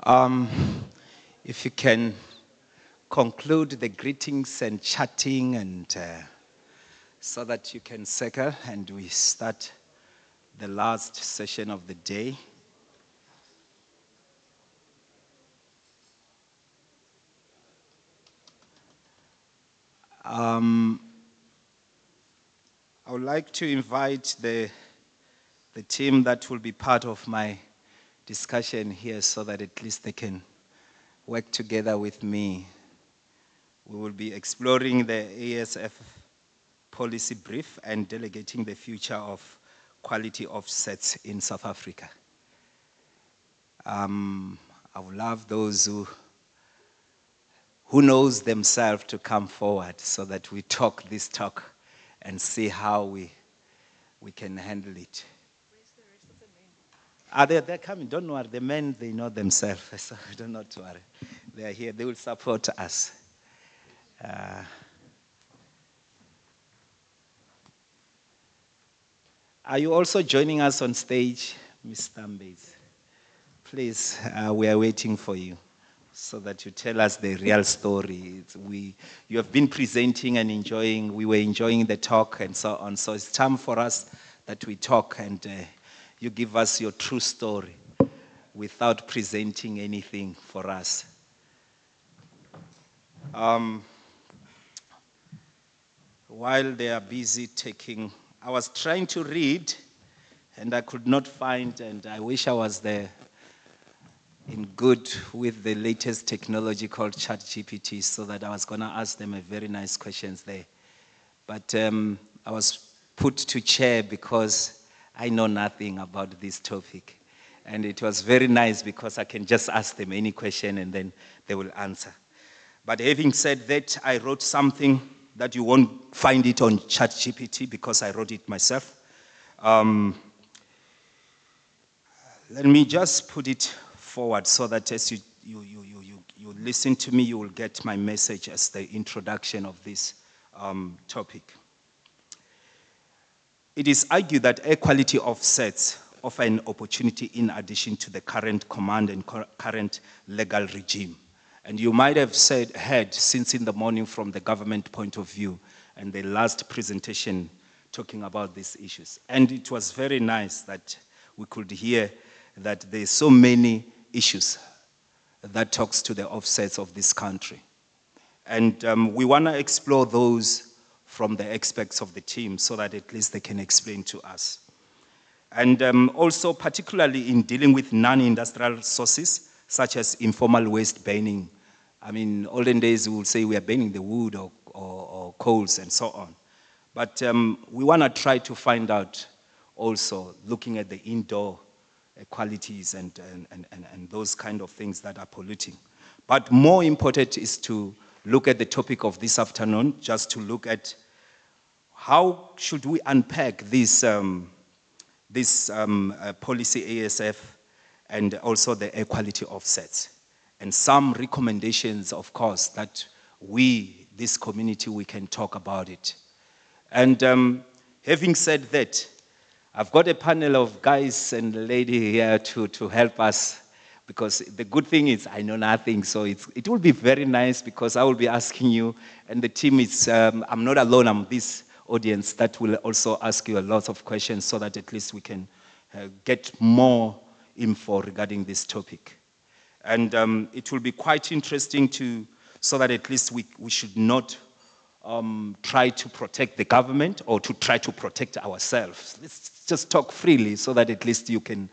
Um, if you can conclude the greetings and chatting and so that you can circle and we start the last session of the day. I would like to invite the team that will be part of my discussion here so that at least they can work together with me. We will be exploring the ASF policy brief and delegating the future of quality offsets in South Africa. I would love those who knows themselves to come forward so that we talk this talk and see how we can handle it. Where's the rest of the men? They're coming. Don't worry. The men, they know themselves, so don't not worry. They are here. They will support us. Are you also joining us on stage, Ms. Thambes? Please, we are waiting for you so that you tell us the real story. You have been presenting and enjoying, we were enjoying the talk and so on. So it's time for us that we talk and you give us your true story without presenting anything for us. While they are busy taking, I was trying to read and I could not find, and I wish I was there in good with the latest technology called ChatGPT, so that I was going to ask them a very nice questions there. But I was put to chair because I know nothing about this topic. And it was very nice because I can just ask them any question and then they will answer. But having said that, I wrote something that you won't find it on ChatGPT because I wrote it myself. Let me just put it forward so that as you listen to me, you will get my message as the introduction of this topic. It is argued that air quality offsets offer an opportunity in addition to the current command and current legal regime. And you might have heard since in the morning from the government point of view and the last presentation talking about these issues. And it was very nice that we could hear that there's so many issues that talks to the offsets of this country. And we want to explore those from the experts of the team so that at least they can explain to us. And also particularly in dealing with non-industrial sources, such as informal waste burning. I mean, olden days we would say we are burning the wood or coals and so on. But we want to try to find out also looking at the indoor qualities and those kind of things that are polluting. But more important is to look at the topic of this afternoon, just to look at how should we unpack this policy ASF and also the air quality offsets. And some recommendations, of course, that we, this community, we can talk about it. And having said that, I've got a panel of guys and lady here to help us, because the good thing is I know nothing, so it will be very nice because I will be asking you, and the team is, I'm not alone, I'm this audience that will also ask you a lot of questions so that at least we can get more info regarding this topic. And it will be quite interesting so that at least we should not try to protect the government or to try to protect ourselves. Let's just talk freely so that at least you can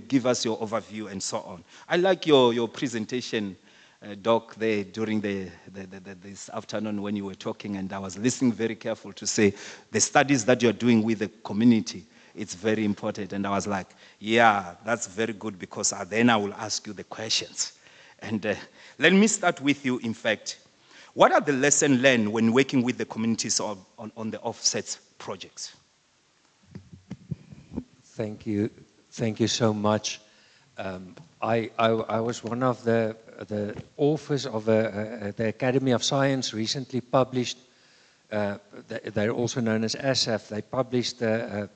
give us your overview and so on. I like your presentation, Doc, there during this afternoon when you were talking, and I was listening very careful to say the studies that you're doing with the community, it's very important. And I was like, yeah, that's very good because then I will ask you the questions. And let me start with you, in fact. What are the lessons learned when working with the communities on the offsets projects? Thank you so much. I was one of the authors of the Academy of Science recently published, they're also known as ASAF, they published a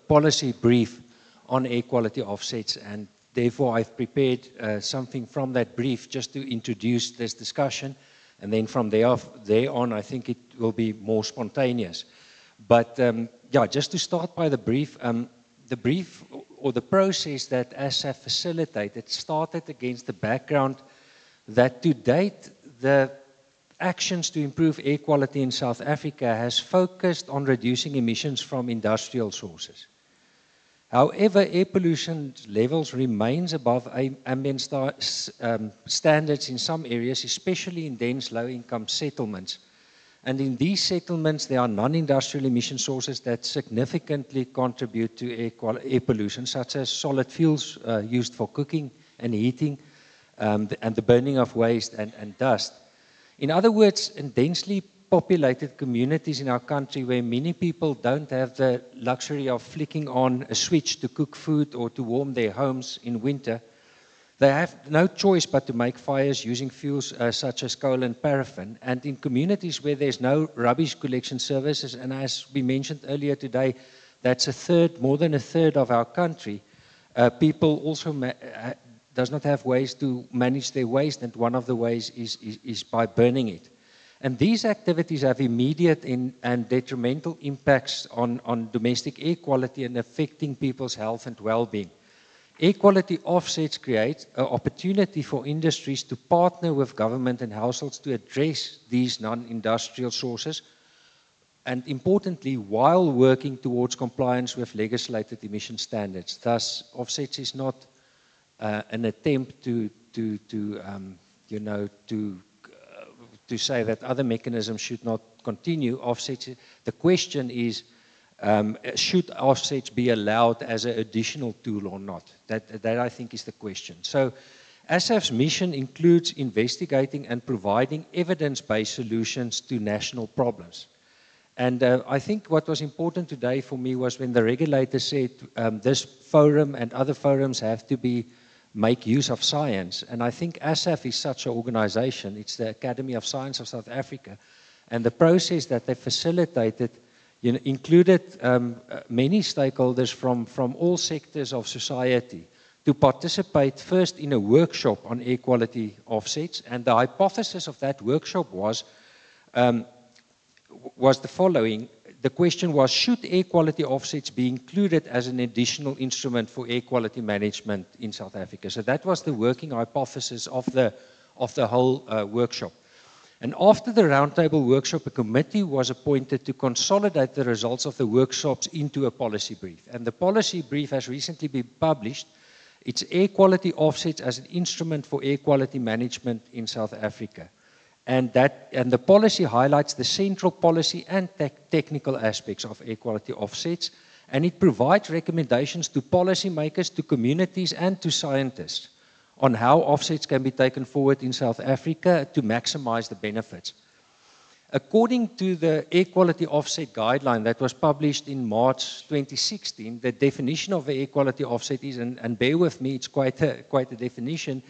policy brief on air quality offsets, and therefore, I've prepared something from that brief just to introduce this discussion. And then from there on, I think it will be more spontaneous. But yeah, just to start by the brief or the process that ASAF facilitated started against the background that to date, the actions to improve air quality in South Africa has focused on reducing emissions from industrial sources. However, air pollution levels remains above ambient standards in some areas, especially in dense low-income settlements. And in these settlements, there are non-industrial emission sources that significantly contribute to air pollution, such as solid fuels used for cooking and heating, and the burning of waste and dust. In other words, in densely populated communities in our country where many people don't have the luxury of flicking on a switch to cook food or to warm their homes in winter, they have no choice but to make fires using fuels such as coal and paraffin. And in communities where there's no rubbish collection services, and as we mentioned earlier today, that's more than a third of our country, people also does not have ways to manage their waste, and one of the ways is by burning it. And these activities have immediate and detrimental impacts on domestic air quality and affecting people's health and well-being. Air quality offsets create an opportunity for industries to partner with government and households to address these non-industrial sources, and importantly, while working towards compliance with legislated emission standards. Thus, offsets is not an attempt to say that other mechanisms should not continue. Offsets. The question is, should offsets be allowed as an additional tool or not? That I think is the question. So, ASAF's mission includes investigating and providing evidence-based solutions to national problems. And I think what was important today for me was when the regulator said this forum and other forums have to make use of science. And I think ASAF is such an organization. It's the Academy of Science of South Africa. And the process that they facilitated included many stakeholders from all sectors of society to participate first in a workshop on air quality offsets. And the hypothesis of that workshop was the following. The question was, should air quality offsets be included as an additional instrument for air quality management in South Africa? So that was the working hypothesis of the whole workshop. And after the roundtable workshop, a committee was appointed to consolidate the results of the workshops into a policy brief. And the policy brief has recently been published. It's air quality offsets as an instrument for air quality management in South Africa. And the policy highlights the central policy and technical aspects of air quality offsets, and it provides recommendations to policymakers, to communities, and to scientists on how offsets can be taken forward in South Africa to maximize the benefits. According to the air quality offset guideline that was published in March 2016, the definition of the air quality offset is, and bear with me, it's quite a definition.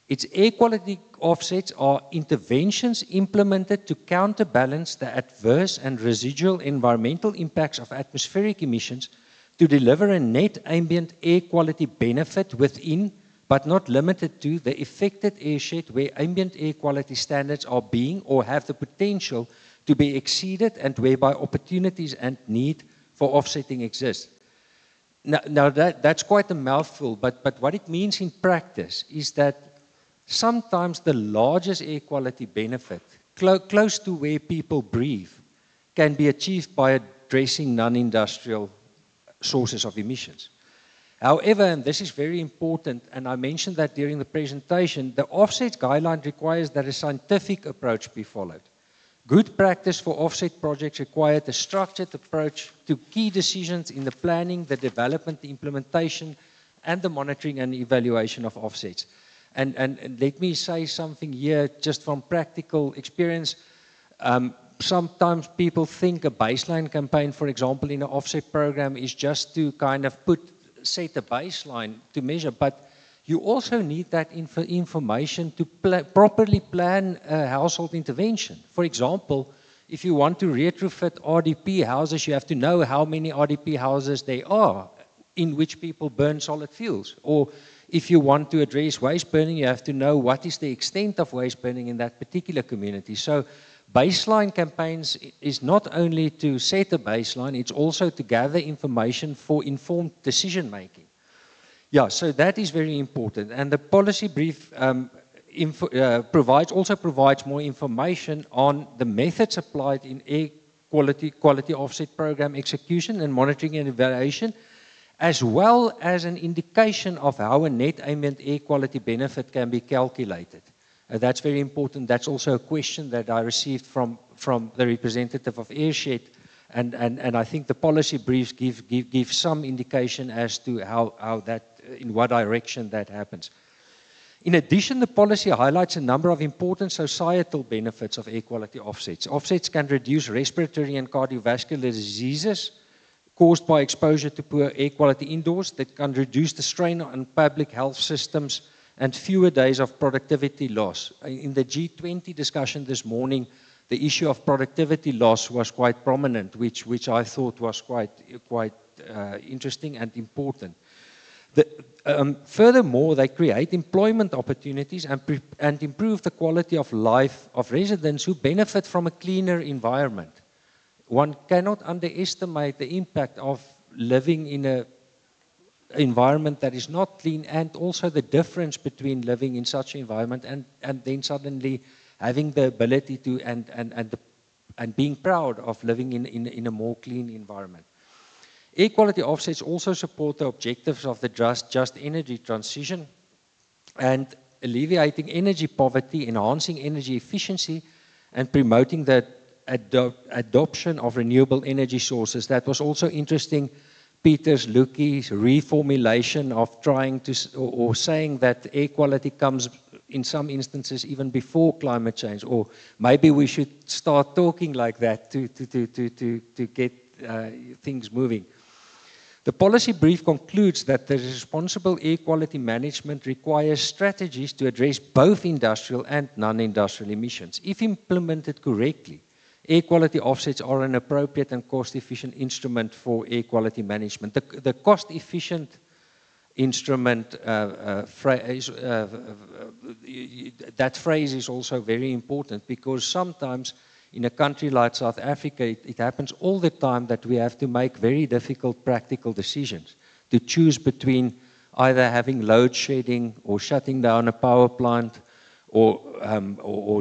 Its air quality offsets are interventions implemented to counterbalance the adverse and residual environmental impacts of atmospheric emissions to deliver a net ambient air quality benefit within, but not limited to, the affected airshed where ambient air quality standards are being or have the potential to be exceeded and whereby opportunities and need for offsetting exist. Now that's quite a mouthful, but what it means in practice is that sometimes the largest air quality benefit, close to where people breathe, can be achieved by addressing non-industrial sources of emissions. However, and this is very important, and I mentioned that during the presentation, the offsets guideline requires that a scientific approach be followed. Good practice for offset projects required a structured approach to key decisions in the planning, the development, the implementation, and the monitoring and evaluation of offsets. And let me say something here just from practical experience. Sometimes people think a baseline campaign, for example, in an offset program is just to kind of set a baseline to measure, but you also need that information to properly plan a household intervention. For example, if you want to retrofit RDP houses, you have to know how many RDP houses there are in which people burn solid fuels. Or if you want to address waste burning, you have to know what is the extent of waste burning in that particular community. So baseline campaigns is not only to set a baseline, it's also to gather information for informed decision making. Yeah, so that is very important. And the policy brief also provides more information on the methods applied in air quality offset program execution and monitoring and evaluation, as well as an indication of how a net ambient air quality benefit can be calculated. That's very important. That's also a question that I received from the representative of Airshed, and I think the policy briefs give some indication as to how that, in what direction that happens. In addition, the policy highlights a number of important societal benefits of air quality offsets. Offsets can reduce respiratory and cardiovascular diseases caused by exposure to poor air quality indoors, that can reduce the strain on public health systems and fewer days of productivity loss. In the G20 discussion this morning, the issue of productivity loss was quite prominent, which I thought was quite interesting and important. Furthermore, they create employment opportunities and improve the quality of life of residents who benefit from a cleaner environment. One cannot underestimate the impact of living in an environment that is not clean, and also the difference between living in such an environment and then suddenly having the ability to and being proud of living in a more clean environment. Air quality offsets also support the objectives of the just energy transition and alleviating energy poverty, enhancing energy efficiency, and promoting the adoption of renewable energy sources. That was also interesting, Peter's Lukie's reformulation of trying to, or saying that air quality comes in some instances even before climate change, or maybe we should start talking like that to get things moving. The policy brief concludes that the responsible air quality management requires strategies to address both industrial and non-industrial emissions. If implemented correctly, air quality offsets are an appropriate and cost-efficient instrument for air quality management. The cost-efficient instrument phrase, that phrase is also very important, because sometimes in a country like South Africa, it happens all the time that we have to make very difficult practical decisions to choose between either having load shedding or shutting down a power plant, or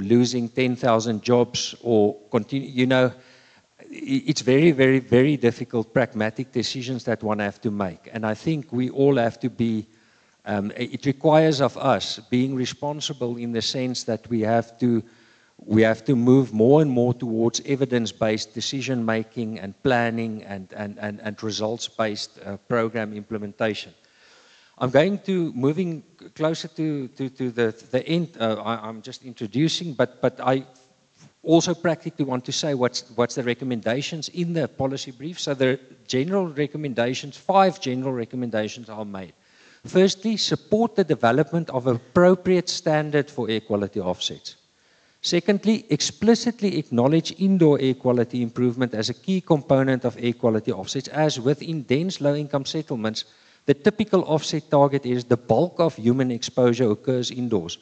losing 10,000 jobs, or continue, you know, it's very, very, very difficult pragmatic decisions that one have to make. And I think we all have to be, it requires of us being responsible in the sense that we have to move more and more towards evidence-based decision-making and planning and results-based program implementation. I'm going to, moving closer to the end, I'm just introducing, but I also practically want to say what's the recommendations in the policy brief. So the general recommendations, 5 general recommendations are made. Firstly, support the development of appropriate standard for air quality offsets. Secondly, explicitly acknowledge indoor air quality improvement as a key component of air quality offsets, as within dense low-income settlements, the typical offset target is the bulk of human exposure occurs indoors.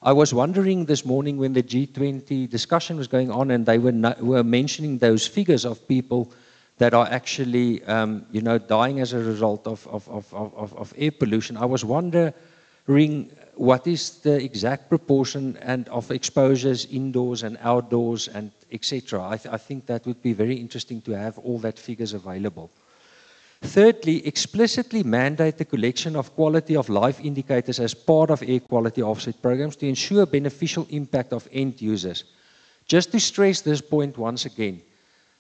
I was wondering this morning when the G20 discussion was going on, and they were mentioning those figures of people that are actually, you know, dying as a result of air pollution. I was wondering what is the exact proportion and of exposures indoors and outdoors and etc. I think that would be very interesting to have all that figures available. Thirdly, explicitly mandate the collection of quality of life indicators as part of air quality offset programs to ensure beneficial impact of end users. Just to stress this point once again,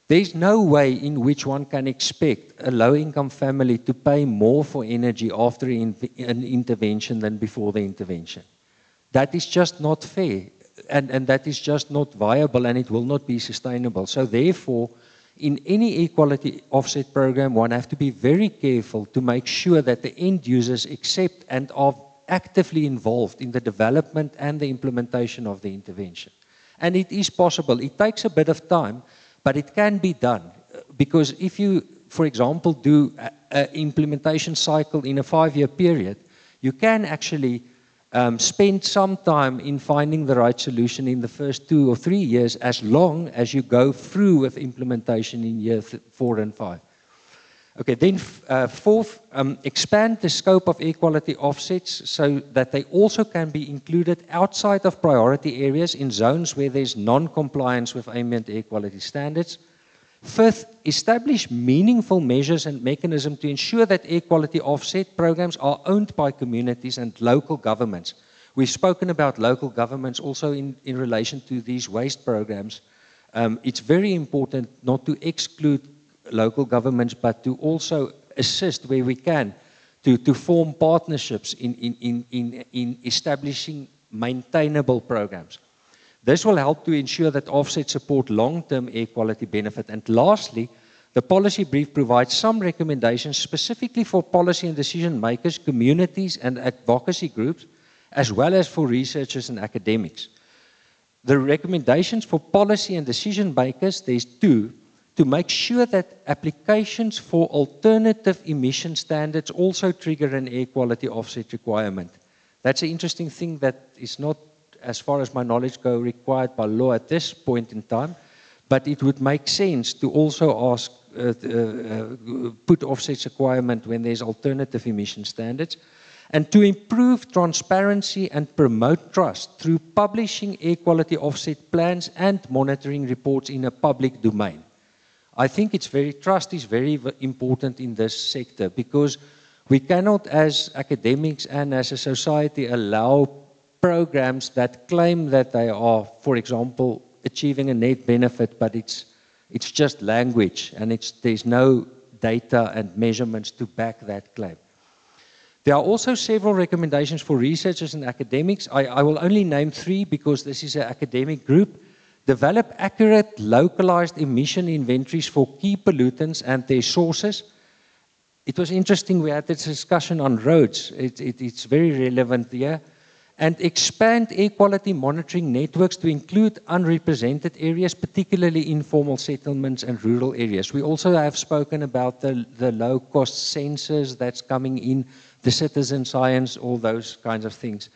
there's no way in which one can expect a low-income family to pay more for energy after an intervention than before the intervention. That is just not fair, and that is just not viable, and it will not be sustainable. So therefore, in any air quality offset program, one has to be very careful to make sure that the end users accept and are actively involved in the development and the implementation of the intervention. And it is possible. It takes a bit of time, but it can be done. Because if you, for example, do an implementation cycle in a 5-year period, you can actually spend some time in finding the right solution in the first 2 or 3 years, as long as you go through with implementation in year 4 and 5. Okay, then fourth, expand the scope of air quality offsets so that they also can be included outside of priority areas in zones where there's non-compliance with ambient air quality standards. Fifth, establish meaningful measures and mechanisms to ensure that air quality offset programs are owned by communities and local governments. We've spoken about local governments also in relation to these waste programs. It's very important not to exclude local governments, but to also assist where we can to form partnerships in establishing maintainable programs. This will help to ensure that offsets support long-term air quality benefit. And lastly, the policy brief provides some recommendations specifically for policy and decision makers, communities and advocacy groups, as well as for researchers and academics. The recommendations for policy and decision makers, there's 2, to make sure that applications for alternative emission standards also trigger an air quality offset requirement. That's an interesting thing that is not, as far as my knowledge goes, required by law at this point in time, but it would make sense to also ask, put offsets requirement when there's alternative emission standards, and to improve transparency and promote trust through publishing air quality offset plans and monitoring reports in a public domain. I think trust is very important in this sector, because we cannot, as academics and as a society, allow programs that claim that they are, for example, achieving a net benefit, but it's just language and there's no data and measurements to back that claim. There are also several recommendations for researchers and academics. I will only name 3 because this is an academic group. Develop accurate, localized emission inventories for key pollutants and their sources. It was interesting, we had this discussion on roads. It's very relevant here. And expand air quality monitoring networks to include unrepresented areas, particularly informal settlements and rural areas. We also have spoken about the low-cost sensors that's coming in, the citizen science, all those kinds of things.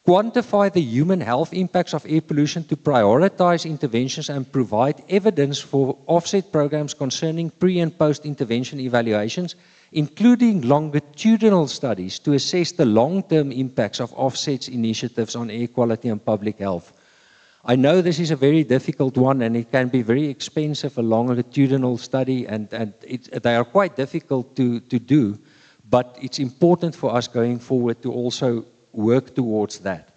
Quantify the human health impacts of air pollution to prioritize interventions and provide evidence for offset programs concerning pre- and post-intervention evaluations, including longitudinal studies to assess the long-term impacts of offsets initiatives on air quality and public health. I know this is a very difficult one and it can be very expensive, a longitudinal study, and they are quite difficult to do, but it's important for us going forward to also work towards that.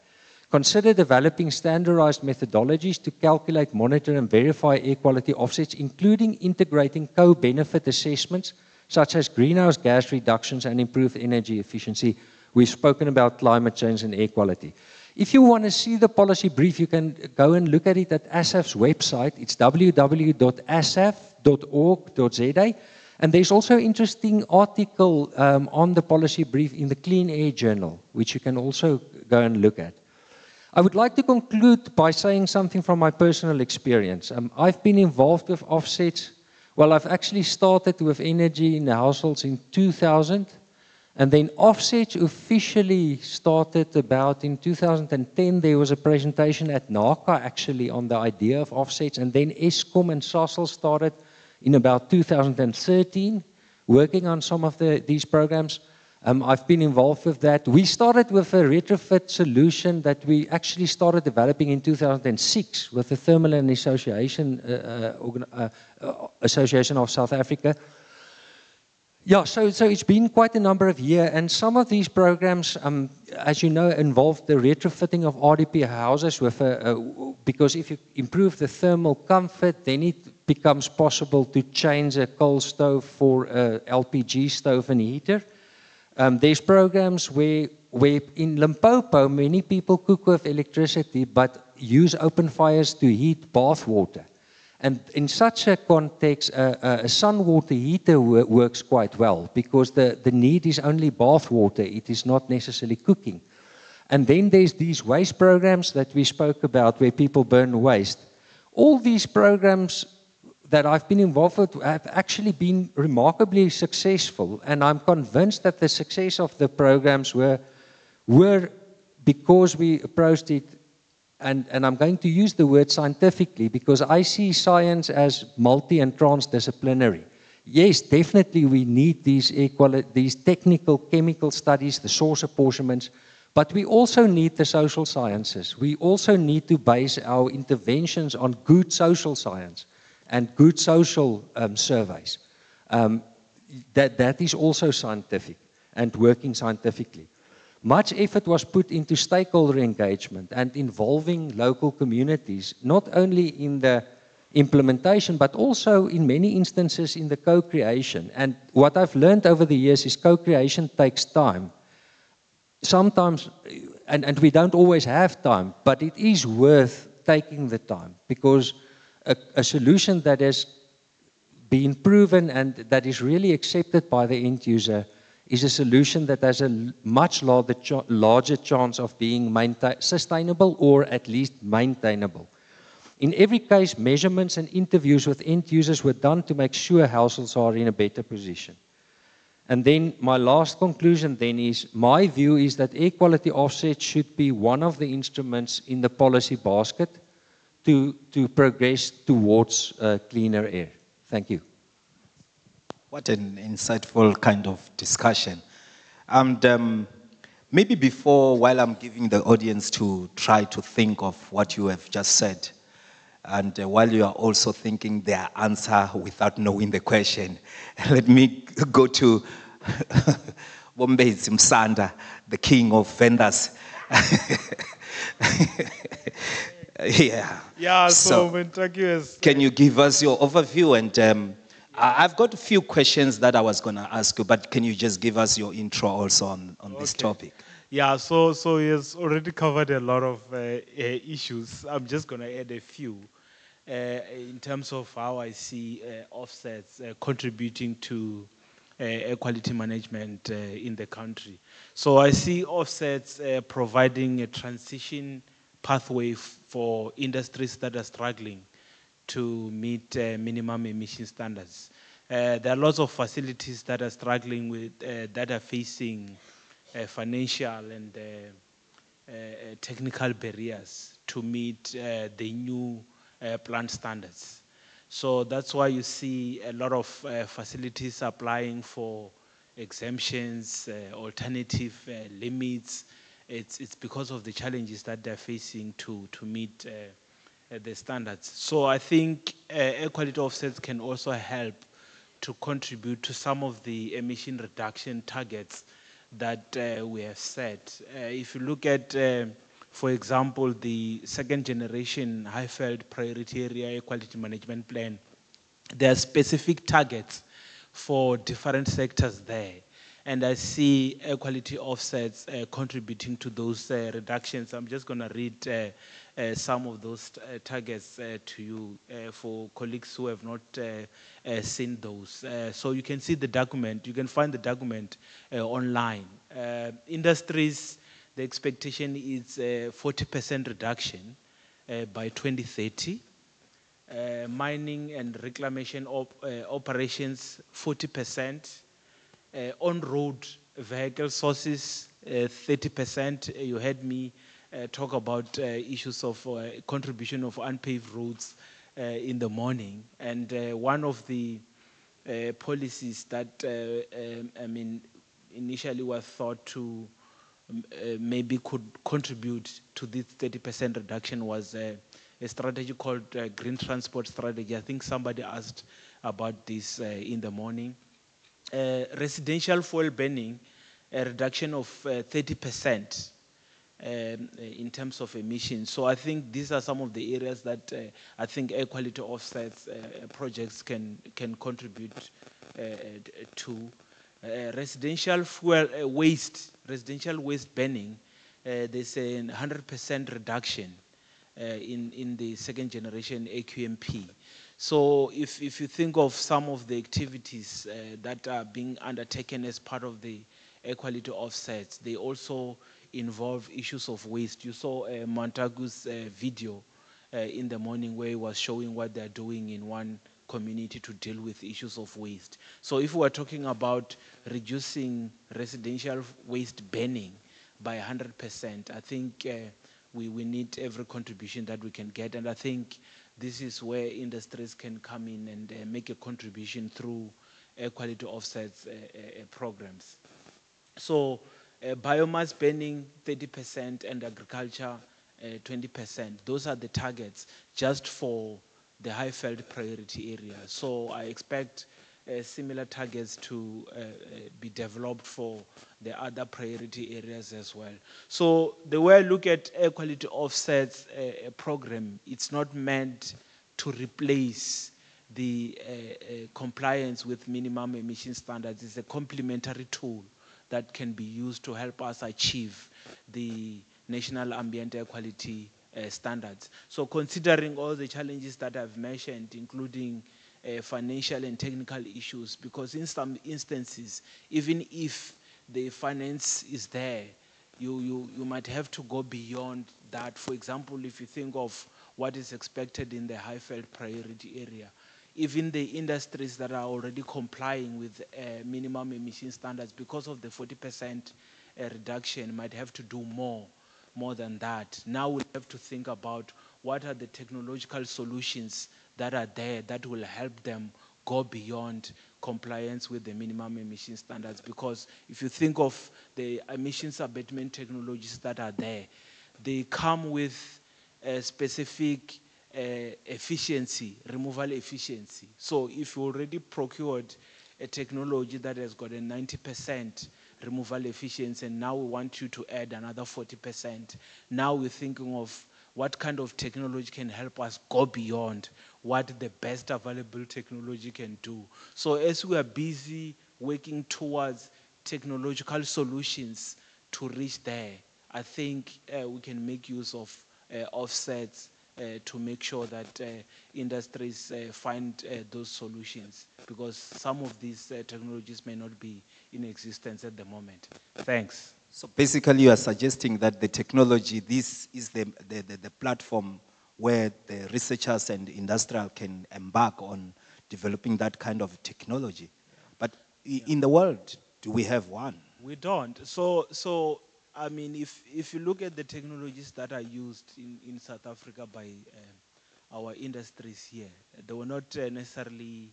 Consider developing standardized methodologies to calculate, monitor and verify air quality offsets, including integrating co-benefit assessments such as greenhouse gas reductions and improved energy efficiency. We've spoken about climate change and air quality. If you want to see the policy brief, you can go and look at it at ASAF's website. It's www.asaf.org.za. And there's also an interesting article on the policy brief in the Clean Air Journal, which you can also go and look at. I would like to conclude by saying something from my personal experience. I've been involved with offsets. Well, I've actually started with energy in the households in 2000, and then offsets officially started about in 2010. There was a presentation at NACA actually on the idea of offsets, and then Eskom and Sasol started in about 2013, working on some of these programs. I've been involved with that. We started with a retrofit solution that we actually started developing in 2006 with the Thermal and Association of South Africa. Yeah, so it's been quite a number of years, and some of these programs, as you know, involve the retrofitting of RDP houses with because if you improve the thermal comfort, then it becomes possible to change a coal stove for a LPG stove and heater. There's programs where in Limpopo, many people cook with electricity but use open fires to heat bath water. And in such a context, a sun water heater works quite well because the need is only bath water. It is not necessarily cooking. And then there's these waste programs that we spoke about where people burn waste. All these programs that I've been involved with have actually been remarkably successful. And I'm convinced that the success of the programs were were, because we approached it, and I'm going to use the word scientifically because I see science as multi and transdisciplinary. Yes, definitely we need these technical chemical studies, the source apportionments, but we also need the social sciences. We also need to base our interventions on good social science and good social surveys. That is also scientific and working scientifically. Much effort was put into stakeholder engagement and involving local communities, not only in the implementation, but also in many instances in the co-creation. And what I've learned over the years is co-creation takes time. Sometimes, and we don't always have time, but it is worth taking the time because a solution that has been proven and that is really accepted by the end user is a solution that has a much larger chance of being sustainable or at least maintainable. In every case, measurements and interviews with end users were done to make sure households are in a better position. And then my last conclusion then is, my view is that air quality offset should be one of the instruments in the policy basket to progress towards cleaner air. Thank you. What an insightful kind of discussion. And maybe before, while I'm giving the audience to try to think of what you have just said, and while you are also thinking their answer without knowing the question, let me go to Bombezi Msanda, the king of vendors. Yeah, so can you give us your overview? And I've got a few questions that I was going to ask you, but can you just give us your intro also on this topic? Yeah, so he has already covered a lot of issues. I'm just going to add a few in terms of how I see offsets contributing to air quality management in the country. So I see offsets providing a transition pathway for industries that are struggling to meet minimum emission standards. There are lots of facilities that are struggling with, that are facing financial and technical barriers to meet the new plant standards. So that's why you see a lot of facilities applying for exemptions, alternative limits. It's because of the challenges that they're facing to meet the standards. So I think air quality offsets can also help to contribute to some of the emission reduction targets that we have set. If you look at, for example, the second generation Highveld priority area air quality management plan, there are specific targets for different sectors there. And I see air quality offsets contributing to those reductions. I'm just going to read some of those targets to you for colleagues who have not seen those. So you can see the document, you can find the document online. Industries, the expectation is 40% reduction by 2030. Mining and reclamation operations, 40%. On-road vehicle sources, 30%. You heard me talk about issues of contribution of unpaved roads in the morning. And one of the policies that, initially was thought to maybe could contribute to this 30% reduction was a strategy called Green Transport Strategy. I think somebody asked about this in the morning. Residential fuel burning, a reduction of 30% in terms of emissions. So I think these are some of the areas that I think air quality offsets projects can contribute to. Residential fuel residential waste burning, there's a 100% reduction in the second generation AQMP. So if you think of some of the activities that are being undertaken as part of the air quality offsets, they also involve issues of waste. You saw Montagu's video in the morning where he was showing what they're doing in one community to deal with issues of waste. So if we're talking about reducing residential waste burning by 100%. I think we need every contribution that we can get, and I think this is where industries can come in and make a contribution through air quality offsets programs. So biomass burning 30% and agriculture 20%. Those are the targets just for the Highveld priority area. So I expect similar targets to be developed for the other priority areas as well. So the way I look at air quality offsets program, it's not meant to replace the compliance with minimum emission standards. It's a complementary tool that can be used to help us achieve the national ambient air quality standards. So considering all the challenges that I've mentioned, including financial and technical issues, because in some instances, even if the finance is there, you might have to go beyond that. For example, if you think of what is expected in the Highveld priority area, even the industries that are already complying with minimum emission standards, because of the 40% reduction, might have to do more than that. Now we have to think about what are the technological solutions that are there that will help them go beyond compliance with the minimum emission standards. Because if you think of the emissions abatement technologies that are there, they come with a specific efficiency, removal efficiency. So if you already procured a technology that has got a 90% removal efficiency, and now we want you to add another 40%, now we're thinking of what kind of technology can help us go beyond what the best available technology can do. So as we are busy working towards technological solutions to reach there, I think we can make use of offsets to make sure that industries find those solutions, because some of these technologies may not be in existence at the moment. Thanks. So basically you are suggesting that the technology, this is the platform where the researchers and industrial can embark on developing that kind of technology. But in the world, do we have one? We don't. So I mean, if you look at the technologies that are used in South Africa by our industries here, they were not necessarily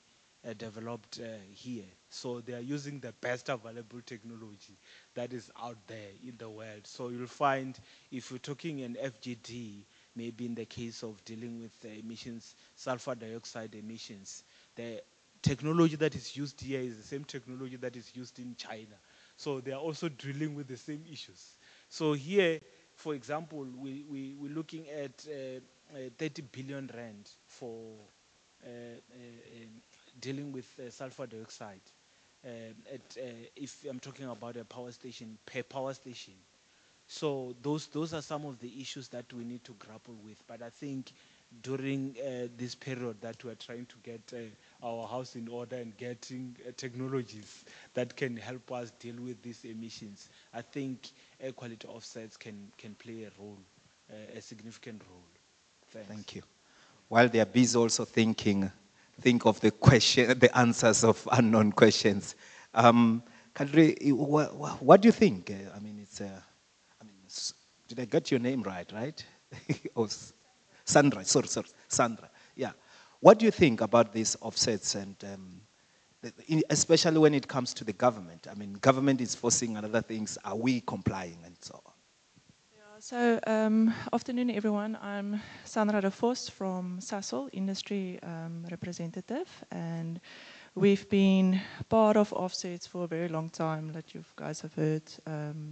developed here. So they are using the best available technology that is out there in the world. So you'll find, if you're talking an FGD, maybe in the case of dealing with emissions, sulfur dioxide emissions, the technology that is used here is the same technology that is used in China. So they are also dealing with the same issues. So here, for example, we're looking at 30 billion rand for dealing with sulfur dioxide. If I'm talking about a power station, per power station. So those are some of the issues that we need to grapple with. But I think during this period that we're trying to get our house in order and getting technologies that can help us deal with these emissions, I think air quality offsets can play a role, a significant role. Thanks. Thank you. While they are busy also think of the answers of unknown questions. Kadri, what do you think? I mean, did I get your name right? Oh, Sandra, sorry, Sandra. Yeah. What do you think about these offsets, and especially when it comes to the government? I mean, government is forcing other things. Are we complying and so on? So, afternoon everyone. I'm Sandra de Vos from Sasol, industry representative, and we've been part of offsets for a very long time, that you guys have heard,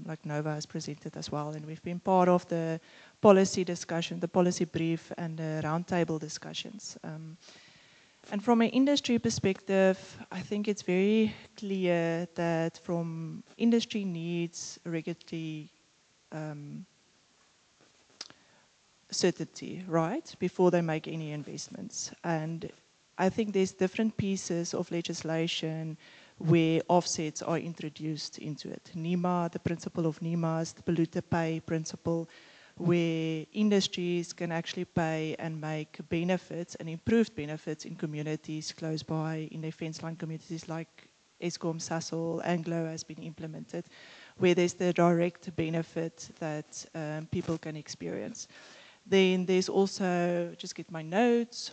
like Nova has presented as well, and we've been part of the policy discussion, the policy brief, and the roundtable discussions. And from an industry perspective, I think it's very clear that from industry needs regulatory certainty, right, before they make any investments. And I think there's different pieces of legislation where offsets are introduced into it. NEMA, the principle of NEMA is the polluter pay principle, where industries can actually pay and make benefits and improved benefits in communities close by, in their fence line communities like Eskom, Sasol, Anglo has been implemented, where there's the direct benefit that people can experience. Then there's also, just get my notes,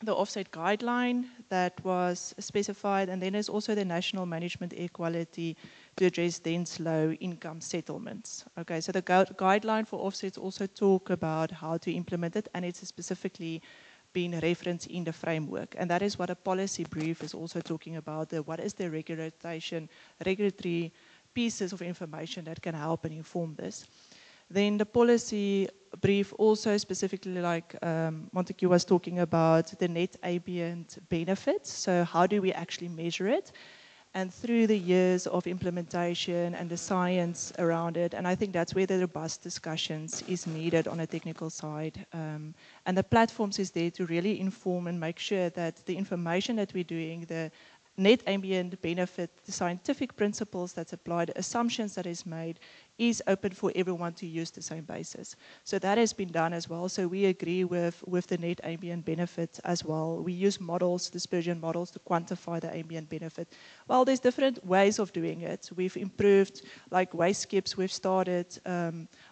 the offset guideline that was specified, and then there's also the National Management Air Quality to address dense low income settlements. Okay, so the guideline for offsets also talk about how to implement it, and it's specifically been referenced in the framework. And that is what a policy brief is also talking about, what is the regulatory pieces of information that can help and inform this. Then the policy brief also specifically, like Montague was talking about, the net ambient benefits. So how do we actually measure it? And through the years of implementation and the science around it, and I think that's where the robust discussions is needed on a technical side. And the platforms is there to really inform and make sure that the information that we're doing, the net ambient benefit, the scientific principles that's applied, assumptions that is made, is open for everyone to use the same basis. So that has been done as well. So we agree with the net ambient benefit as well. We use models, dispersion models, to quantify the ambient benefit. Well, there's different ways of doing it. We've improved, like waste skips, we've started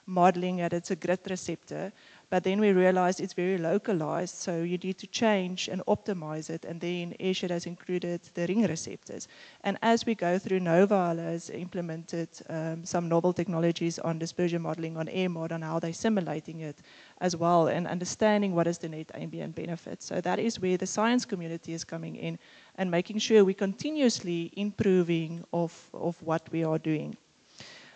modeling it. It's a grit receptor. But then we realized it's very localized, so you need to change and optimize it. And then AirShade has included the ring receptors. And as we go through, Nova has implemented some novel technologies on dispersion modeling, on AirMod, on how they're simulating it as well, and understanding what is the net ambient benefit. So that is where the science community is coming in and making sure we're continuously improving of what we are doing.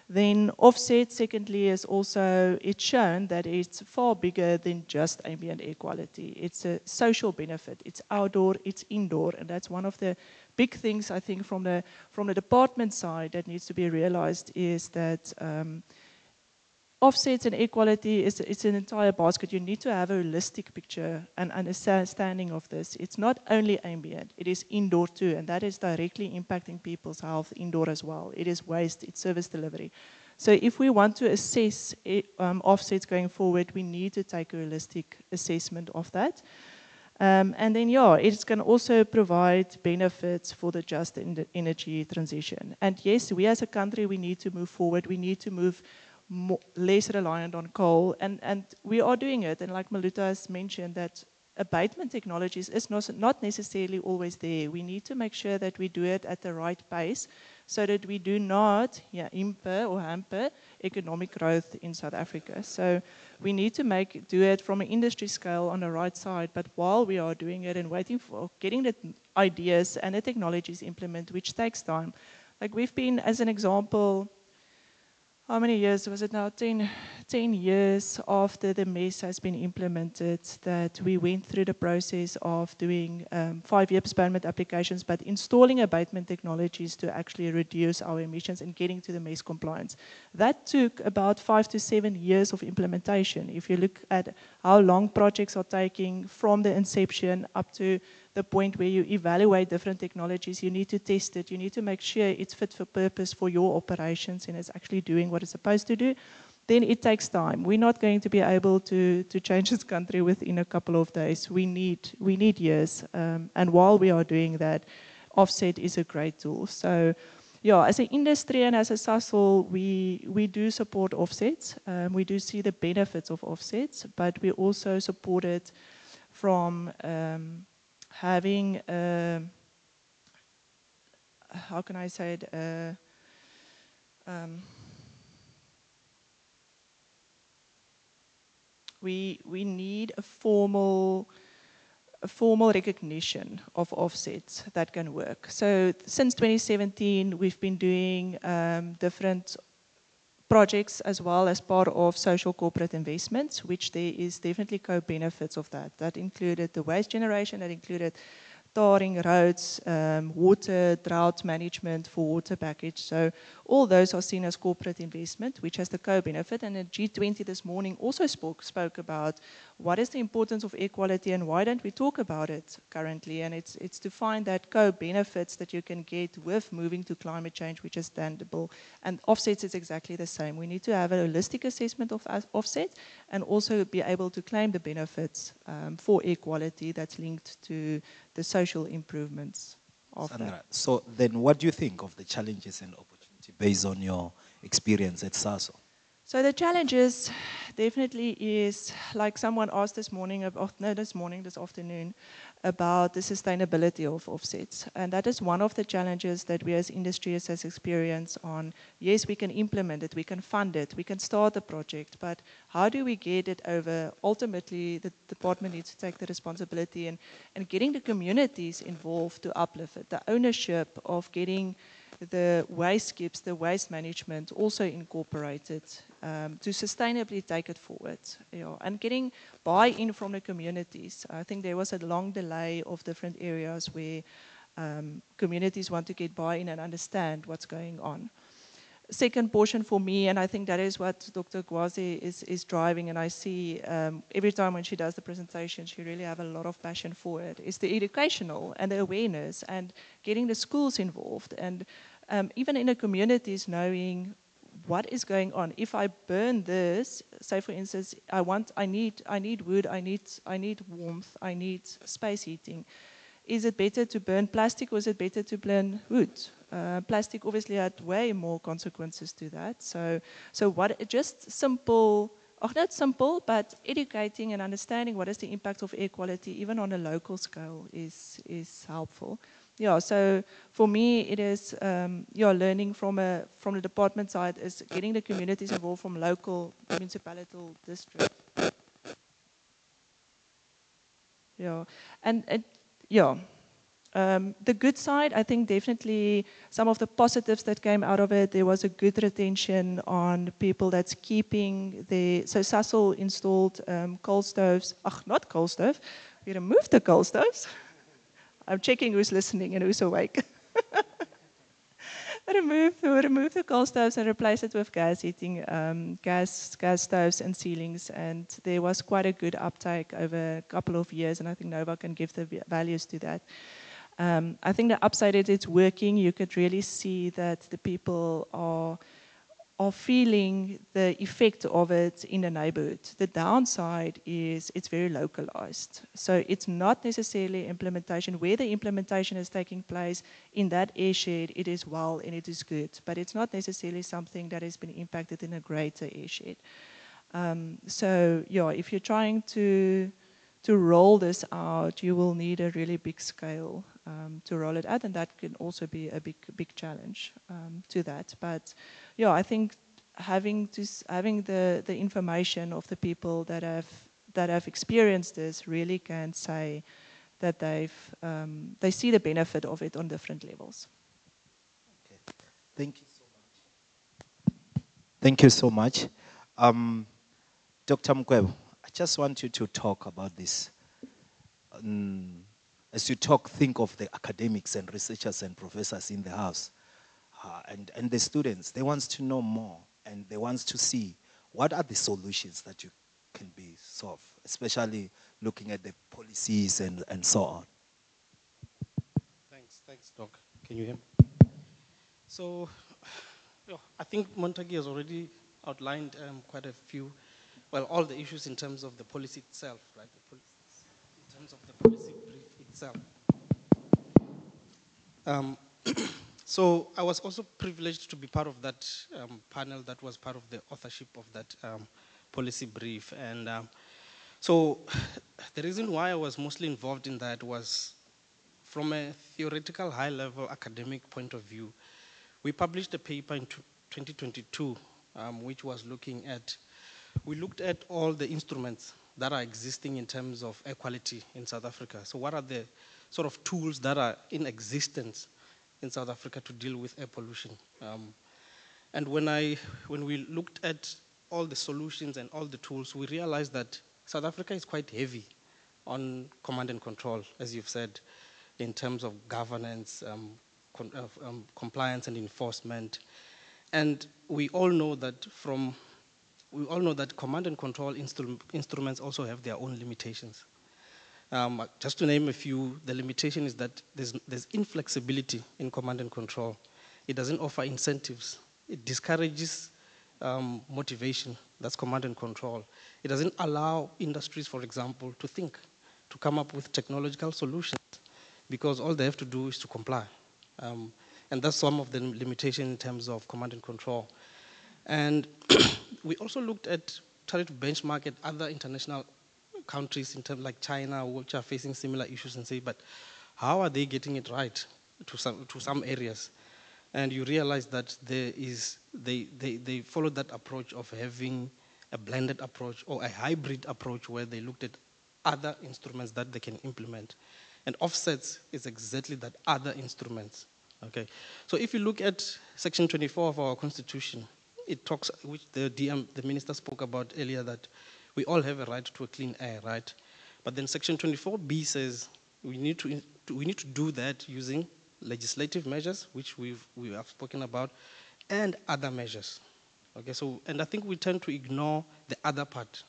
Then offset, secondly, is also, it's shown that it's far bigger than just ambient air quality. It's a social benefit. It's outdoor, it's indoor, and that's one of the big things, I think, from the department side that needs to be realized, is that offsets and air quality it's an entire basket. You need to have a holistic picture and understanding of this. It's not only ambient, it is indoor too, and that is directly impacting people's health indoor as well. It is waste, it's service delivery. So if we want to assess offsets going forward, we need to take a holistic assessment of that. And then, yeah, it can also provide benefits for the just energy transition. And yes, we as a country, we need to move forward. We need to move less reliant on coal, and we are doing it. And like Maluta has mentioned, that abatement technologies is not necessarily always there. We need to make sure that we do it at the right pace, so that we do not hamper economic growth in South Africa. So we need to do it from an industry scale on the right side, but while we are doing it and waiting for getting the ideas and the technologies implemented, which takes time. Like we've been, as an example, how many years was it now? 10 years after the MES has been implemented, that we went through the process of doing 5-year postponement applications, but installing abatement technologies to actually reduce our emissions and getting to the MES compliance. That took about 5 to 7 years of implementation. If you look at how long projects are taking from the inception up to the point where you evaluate different technologies, you need to test it, you need to make sure it's fit for purpose for your operations and it's actually doing what it's supposed to do, then it takes time. We're not going to be able to change this country within a couple of days. We need years. And while we are doing that, offset is a great tool. So yeah, as an industry and as a Sasol, we do support offsets. We do see the benefits of offsets, but we also support it from having, how can I say it, we need a formal recognition of offsets that can work. So since 2017, we've been doing different projects as well as part of social corporate investments, which there is definitely co-benefits of that. That included the waste generation, that included tarring roads, water, drought management for water package. So all those are seen as corporate investment, which has the co-benefit. And the G20 this morning also spoke about what is the importance of air quality and why don't we talk about it currently. And it's to find that co-benefits that you can get with moving to climate change, which is tangible. And offsets is exactly the same. We need to have a holistic assessment of offset and also be able to claim the benefits for air quality that's linked to the social improvements of Sandra, that. so then what do you think of the challenges and opportunities? community based on your experience at SASO? So the challenges definitely is, like someone asked this morning, this afternoon, about the sustainability of offsets. And that is one of the challenges that we as industry has experience on. Yes, we can implement it, we can fund it, we can start the project, but how do we get it over? Ultimately, the department needs to take the responsibility and getting the communities involved to uplift it. The ownership of getting the waste skips, the waste management also incorporated to sustainably take it forward. And getting buy-in from the communities. I think there was a long delay of different areas where communities want to get buy-in and understand what's going on. Second portion for me, and I think that is what Dr. Gwazi is driving, and I see every time when she does the presentation, she really have a lot of passion for it, is the educational and the awareness and getting the schools involved, and even in the communities knowing what is going on. If I burn this, say for instance, I need wood, I need warmth, I need space heating. Is it better to burn plastic or is it better to burn wood? Plastic obviously had way more consequences to that. So what, just simple, or not simple, but educating and understanding what is the impact of air quality, even on a local scale, is helpful. Yeah, so for me it is, learning from the department side is getting the communities involved from local, municipality, district. Yeah, the good side, I think definitely some of the positives that came out of it, there was a good retention on people that's keeping so Sasol installed coal stoves, not coal stove, we removed the coal stoves. I'm checking who's listening and who's awake. remove the coal stoves and replace it with gas heating, gas stoves and ceilings. And there was quite a good uptake over a couple of years, and I think Nova can give the values to that. I think the upside is it's working. You could really see that the people are feeling the effect of it in the neighborhood. The downside is it's very localized. So it's not necessarily implementation. Where the implementation is taking place in that airshed, it is well and it is good. But it's not necessarily something that has been impacted in a greater airshed. If you're trying to roll this out, you will need a really big scale to roll it out, and that can also be a big challenge to that. But yeah, I think having the information of the people that have experienced this really can say that they see the benefit of it on different levels. Okay. Thank you so much. Thank you so much. Dr. Mkwebo, I just want you to talk about this. As you talk, think of the academics and researchers and professors in the house and the students. They want to know more and they want to see what are the solutions that you can be solved, especially looking at the policies and so on. Thanks, Doc. Can you hear me? So, I think Montague has already outlined quite a few, all the issues in terms of the policy itself, right? In terms of the policy brief itself. So I was also privileged to be part of that panel that was part of the authorship of that policy brief. And so the reason why I was mostly involved in that was from a theoretical high-level academic point of view. We published a paper in 2022, which was we looked at all the instruments that are existing in terms of air quality in South Africa. So what are the sort of tools that are in existence in South Africa to deal with air pollution? And when we looked at all the solutions and all the tools, we realized that South Africa is quite heavy on command and control, as you've said, in terms of governance, compliance and enforcement. And we all know that command and control instruments also have their own limitations. Just to name a few, the limitation is that there's inflexibility in command and control. It doesn't offer incentives. It discourages motivation. That's command and control. It doesn't allow industries, for example, to come up with technological solutions, because all they have to do is to comply. And that's some of the limitation in terms of command and control. And we also looked at trying to benchmark at other international countries in terms like China, which are facing similar issues, and say, but how are they getting it right to some areas? And you realize that they followed that approach of having a blended approach or a hybrid approach where they looked at other instruments that they can implement. And offsets is exactly that, other instruments. Okay, so if you look at Section 24 of our Constitution, it talks, which the minister spoke about earlier, that we all have a right to a clean air, right? But then Section 24B says we need to do that using legislative measures, which we have spoken about, and other measures. Okay, so, and I think we tend to ignore the other part.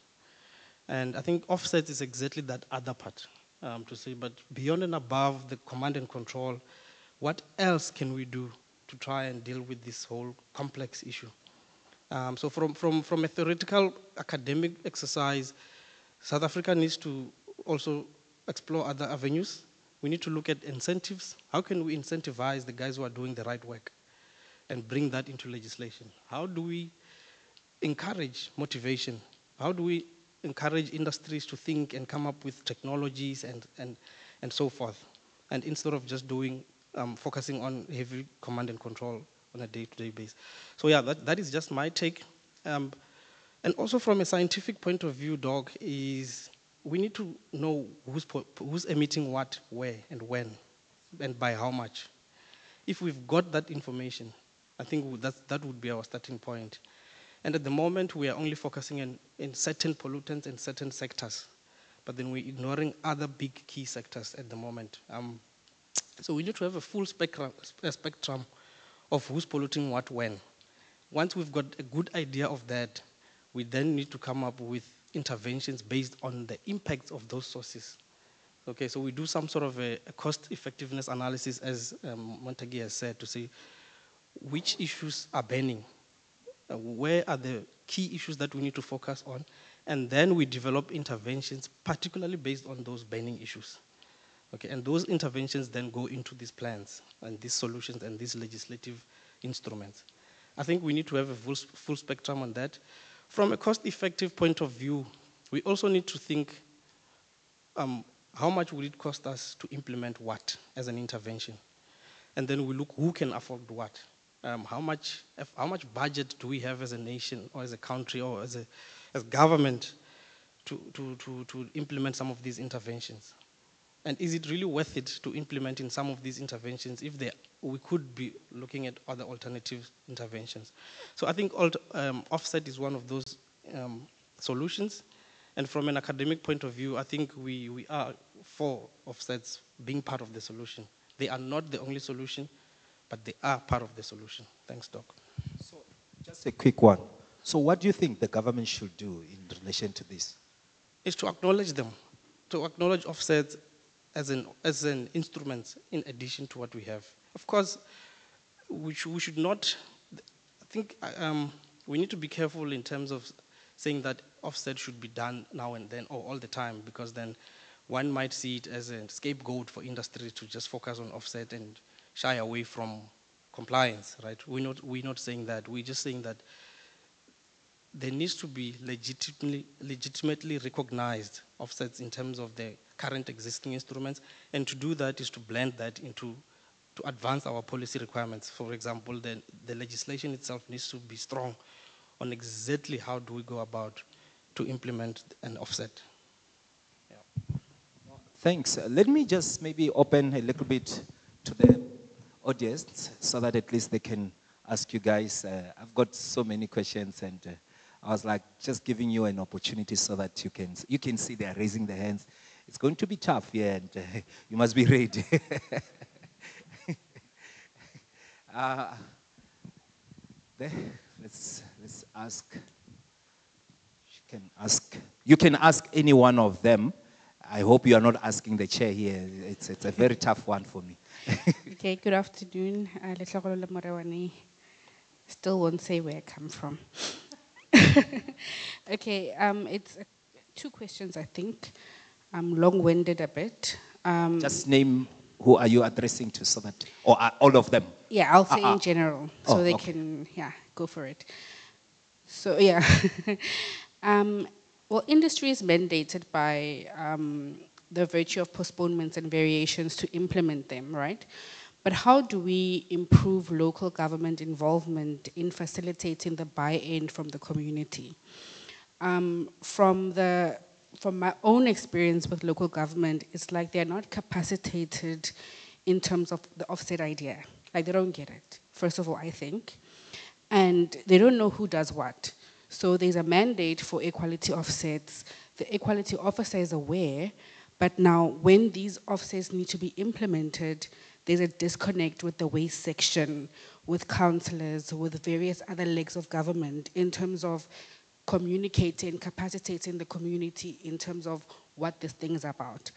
And I think offset is exactly that other part, to say, but beyond and above the command and control, what else can we do to try and deal with this whole complex issue? So from a theoretical academic exercise, South Africa needs to also explore other avenues. We need to look at incentives. How can we incentivize the guys who are doing the right work and bring that into legislation? How do we encourage motivation? How do we encourage industries to think and come up with technologies and so forth? And instead of just focusing on heavy command and control on a day-to-day basis. So yeah, that is just my take. And also from a scientific point of view, Doc, is we need to know who's emitting what, where, and when, and by how much. If we've got that information, I think that would be our starting point. And at the moment, we are only focusing in certain pollutants and certain sectors, but then we're ignoring other big key sectors at the moment. So we need to have a full spectrum of who's polluting what when. Once we've got a good idea of that, we then need to come up with interventions based on the impacts of those sources. Okay, so we do some sort of a cost effectiveness analysis, as Montague has said, to see which issues are burning, where are the key issues that we need to focus on, and then we develop interventions particularly based on those burning issues. Okay, and those interventions then go into these plans and these solutions and these legislative instruments. I think we need to have a full spectrum on that. From a cost-effective point of view, we also need to think how much would it cost us to implement what as an intervention? And then we look who can afford what. How much budget do we have as a nation or as a country or as government to implement some of these interventions? And is it really worth it to implement in some of these interventions if we could be looking at other alternative interventions? So I think offset is one of those solutions. And from an academic point of view, I think we are for offsets being part of the solution. They are not the only solution, but they are part of the solution. Thanks, Doc. So just a quick one. So what do you think the government should do in relation to this? Is to acknowledge them, to acknowledge offsets as an instrument in addition to what we have. Of course, we should not, I think we need to be careful in terms of saying that offset should be done now and then or all the time, because then one might see it as a scapegoat for industry to just focus on offset and shy away from compliance, right? We're not saying that. We're just saying that there needs to be legitimately recognized offsets in terms of the current existing instruments, and to do that is to blend that to advance our policy requirements. For example, the legislation itself needs to be strong on exactly how do we go about to implement an offset. Yeah. Thanks. Let me just maybe open a little bit to the audience so that at least they can ask you guys. I've got so many questions, and I was like just giving you an opportunity so that you can see they're raising their hands. It's going to be tough, yeah, and you must be ready. Let's ask. You can ask any one of them. I hope you are not asking the chair here. It's a very tough one for me. Okay, good afternoon. Letlogolo Morawani. Still won't say where I come from. Okay, it's two questions, I think. I'm long-winded a bit. Just name who are you addressing to, so that, or all of them? Yeah, I'll say in general, so Oh, they okay. can, yeah, go for it. So, yeah. Well, industry is mandated by the virtue of postponements and variations to implement them, right? But how do we improve local government involvement in facilitating the buy-in from the community? From my own experience with local government, it's like they're not capacitated in terms of the offset idea. Like they don't get it, first of all, I think. And they don't know who does what. So there's a mandate for equality offsets. The equality officer is aware, but now when these offsets need to be implemented, there's a disconnect with the waste section, with councillors, with various other legs of government in terms of communicating, capacitating the community in terms of what this thing is about.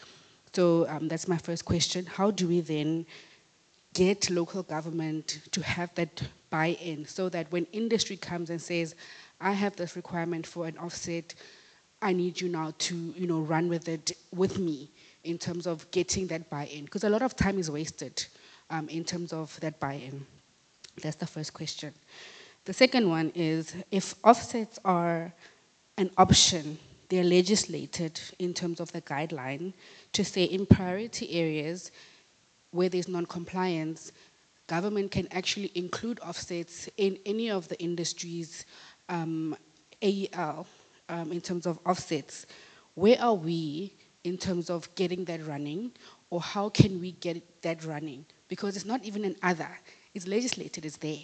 So that's my first question. How do we then get local government to have that buy-in so that when industry comes and says, I have this requirement for an offset, I need you now to run with it with me in terms of getting that buy-in? Because a lot of time is wasted in terms of that buy-in. That's the first question. The second one is, if offsets are an option, they're legislated in terms of the guideline to say in priority areas where there's non-compliance, government can actually include offsets in any of the industries' AEL in terms of offsets. Where are we in terms of getting that running, or how can we get that running? Because it's not even an other, it's legislated, it's there.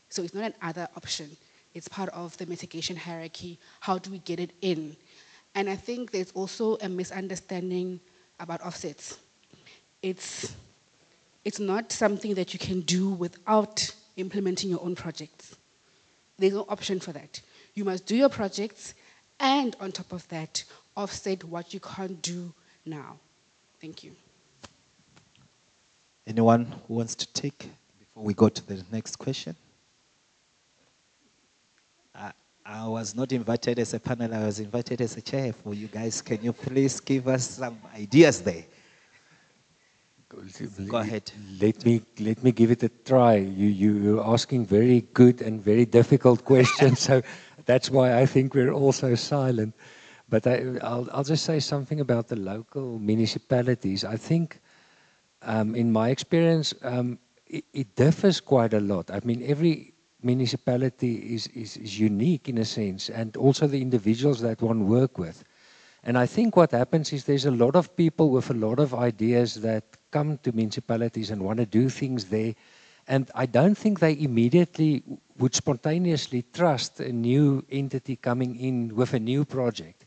So it's not an other option. It's part of the mitigation hierarchy. How do we get it in? And I think there's also a misunderstanding about offsets. It's not something that you can do without implementing your own projects. There's no option for that. You must do your projects and on top of that, offset what you can't do now. Thank you. Anyone who wants to take before we go to the next question? I was not invited as a panel, I was invited as a chair for you guys. Can you please give us some ideas there? Go ahead. Let me give it a try. You're asking very good and very difficult questions, so that's why I think we're all so silent. But I'll just say something about the local municipalities. I think, in my experience, it differs quite a lot. I mean, every municipality is unique in a sense, and also the individuals that one work with. And I think what happens is there's a lot of people with a lot of ideas that come to municipalities and want to do things there. And I don't think they immediately would spontaneously trust a new entity coming in with a new project.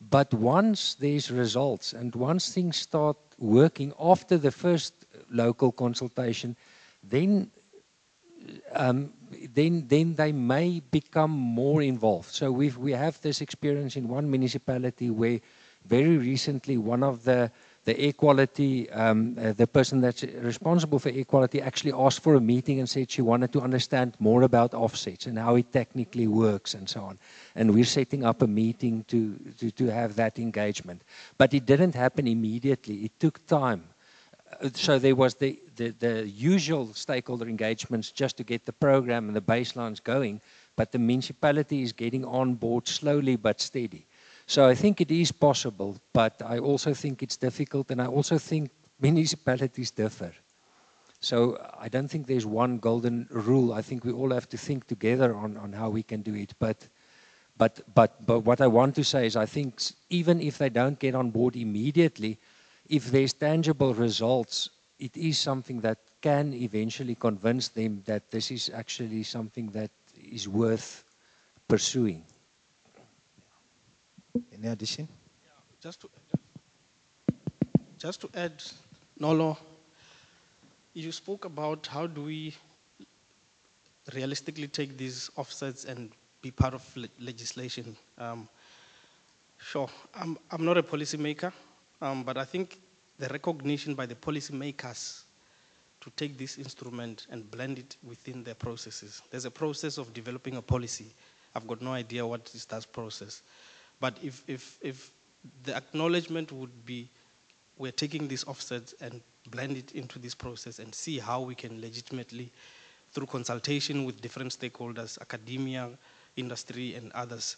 But once there's results and once things start working after the first local consultation, then they may become more involved. So we have this experience in one municipality where very recently one of the air quality, the person that's responsible for air quality actually asked for a meeting and said she wanted to understand more about offsets and how it technically works and so on. And we're setting up a meeting to have that engagement. But it didn't happen immediately. It took time. So there was the usual stakeholder engagements just to get the program and the baselines going, but the municipality is getting on board slowly but steady. So I think it is possible, but I also think it's difficult, and I also think municipalities differ. So I don't think there's one golden rule. I think we all have to think together on how we can do it. But what I want to say is I think even if they don't get on board immediately, if there's tangible results, it is something that can eventually convince them that this is actually something that is worth pursuing. Any addition? Just to add, Nolo, you spoke about how do we realistically take these offsets and be part of legislation. Sure, I'm not a policymaker, but I think the recognition by the policymakers to take this instrument and blend it within their processes. There's a process of developing a policy. I've got no idea what is that process. But if the acknowledgement would be, we're taking these offsets and blend it into this process and see how we can legitimately through consultation with different stakeholders, academia, industry, and others,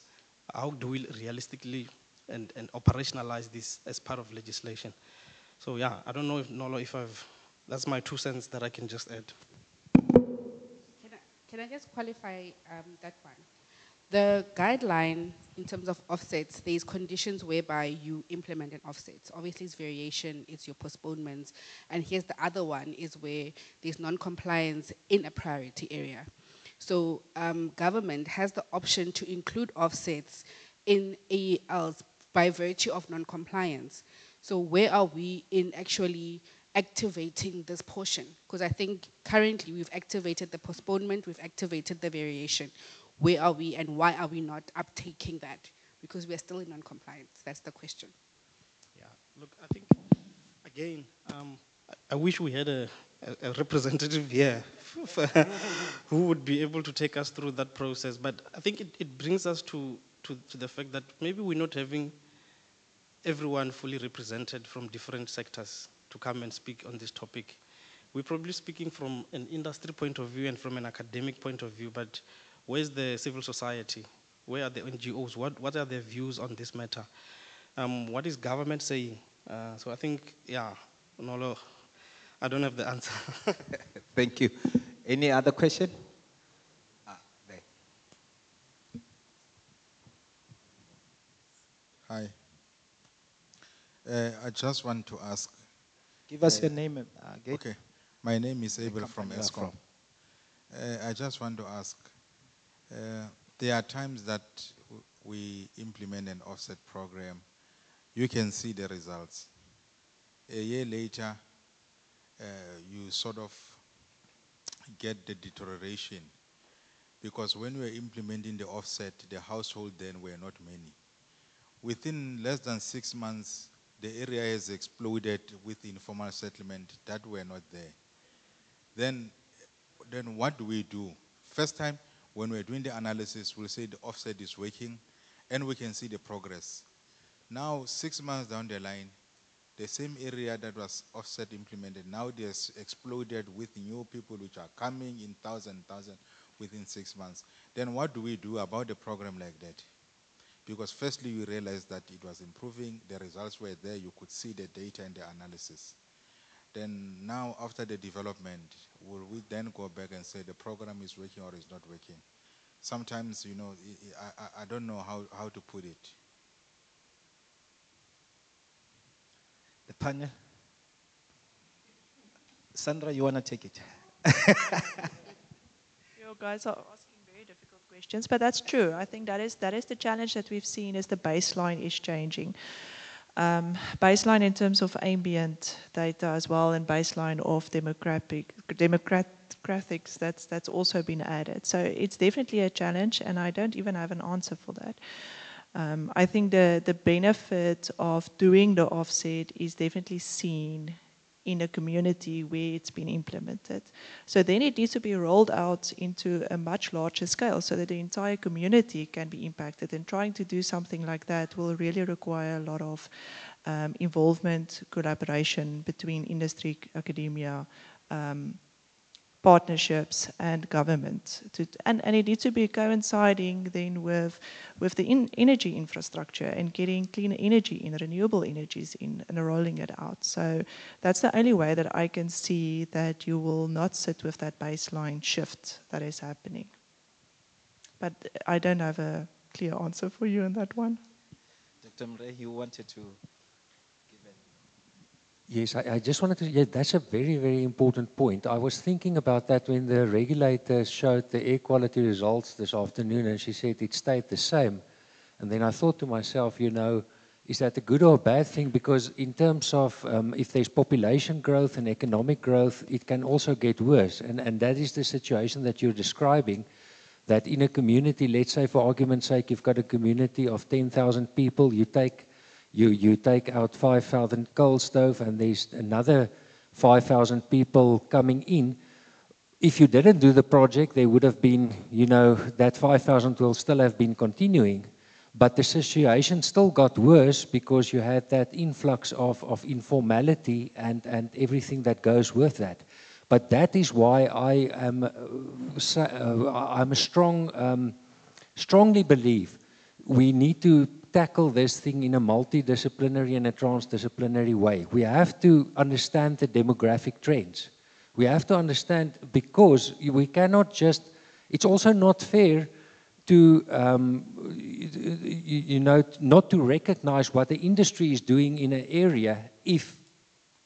how do we realistically and operationalize this as part of legislation? So yeah, I don't know if Nolo, that's my 2 cents that I can just add. Can I just qualify that one? The guideline in terms of offsets, there's conditions whereby you implement an offset. Obviously, it's variation, it's your postponements, and here's the other one is where there's non-compliance in a priority area. So government has the option to include offsets in AELs by virtue of non-compliance. So where are we in actually activating this portion? Because I think currently we've activated the postponement, we've activated the variation. Where are we and why are we not uptaking that? Because we're still in non-compliance. That's the question. Yeah, look, I think, again, I wish we had a representative here who would be able to take us through that process. But I think it brings us to the fact that maybe we're not having everyone fully represented from different sectors to come and speak on this topic. We're probably speaking from an industry point of view and from an academic point of view, but where's the civil society? Where are the NGOs? What are their views on this matter? What is government saying? So I think, yeah, Nolo, I don't have the answer. Thank you. Any other question? There. Hi. I just want to ask. Give us your name. Okay. My name is Abel from company you are ESCOM. I just want to ask. There are times that we implement an offset program. You can see the results. A year later, you sort of get the deterioration. Because when we were implementing the offset, the household then were not many. Within less than 6 months, the area has exploded with informal settlement that were not there. Then what do we do? First time, when we're doing the analysis, we'll say the offset is working, and we can see the progress. Now, 6 months down the line, the same area that was offset implemented, now there's exploded with new people which are coming in thousand within 6 months. Then what do we do about a program like that? Because firstly, we realized that it was improving, the results were there, you could see the data and the analysis. Then now, after the development, will we then go back and say the program is working or is not working? Sometimes, you know, I don't know how to put it. The panel. Sandra, you want to take it? You guys are asking very difficult questions, but that's true. I think that is the challenge that we've seen is the baseline is changing. Baseline in terms of ambient data as well, and baseline of demographics, that's also been added. So it's definitely a challenge, and I don't even have an answer for that. I think the benefit of doing the offset is definitely seen in a community where it's been implemented. So then it needs to be rolled out into a much larger scale so that the entire community can be impacted. And trying to do something like that will really require a lot of involvement, collaboration between industry, academia, partnerships and government. And it needs to be coinciding then with the energy infrastructure and getting clean energy in, renewable energies in, and rolling it out. So that's the only way that I can see that you will not sit with that baseline shift that is happening. But I don't have a clear answer for you on that one. Dr. Mre, you wanted to give an... Yes, I just wanted to, yeah, that's a very, very important point. I was thinking about that when the regulator showed the air quality results this afternoon, and she said it stayed the same. And then I thought to myself, you know, is that a good or a bad thing? Because in terms of if there's population growth and economic growth, it can also get worse. And that is the situation that you're describing, that in a community, let's say for argument's sake, you've got a community of 10,000 people, you take out 5,000 coal stove and there's another 5,000 people coming in. If you didn't do the project, there would have been, you know, that 5,000 will still have been continuing. But the situation still got worse because you had that influx of informality and everything that goes with that. But that is why I am, I'm a strongly believe we need to tackle this thing in a multidisciplinary and a transdisciplinary way. We have to understand the demographic trends. We have to understand, because we cannot just, it's also not fair to, not to recognize what the industry is doing in an area if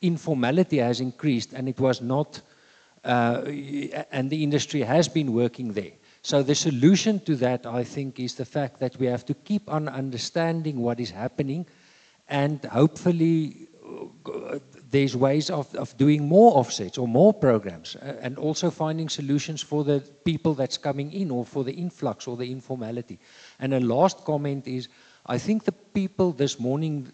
informality has increased and it was not, and the industry has been working there. So the solution to that, I think, is the fact that we have to keep on understanding what is happening, and hopefully there's ways of doing more offsets or more programs, and also finding solutions for the people that's coming in, or for the influx or the informality. And a last comment is, I think the people this morning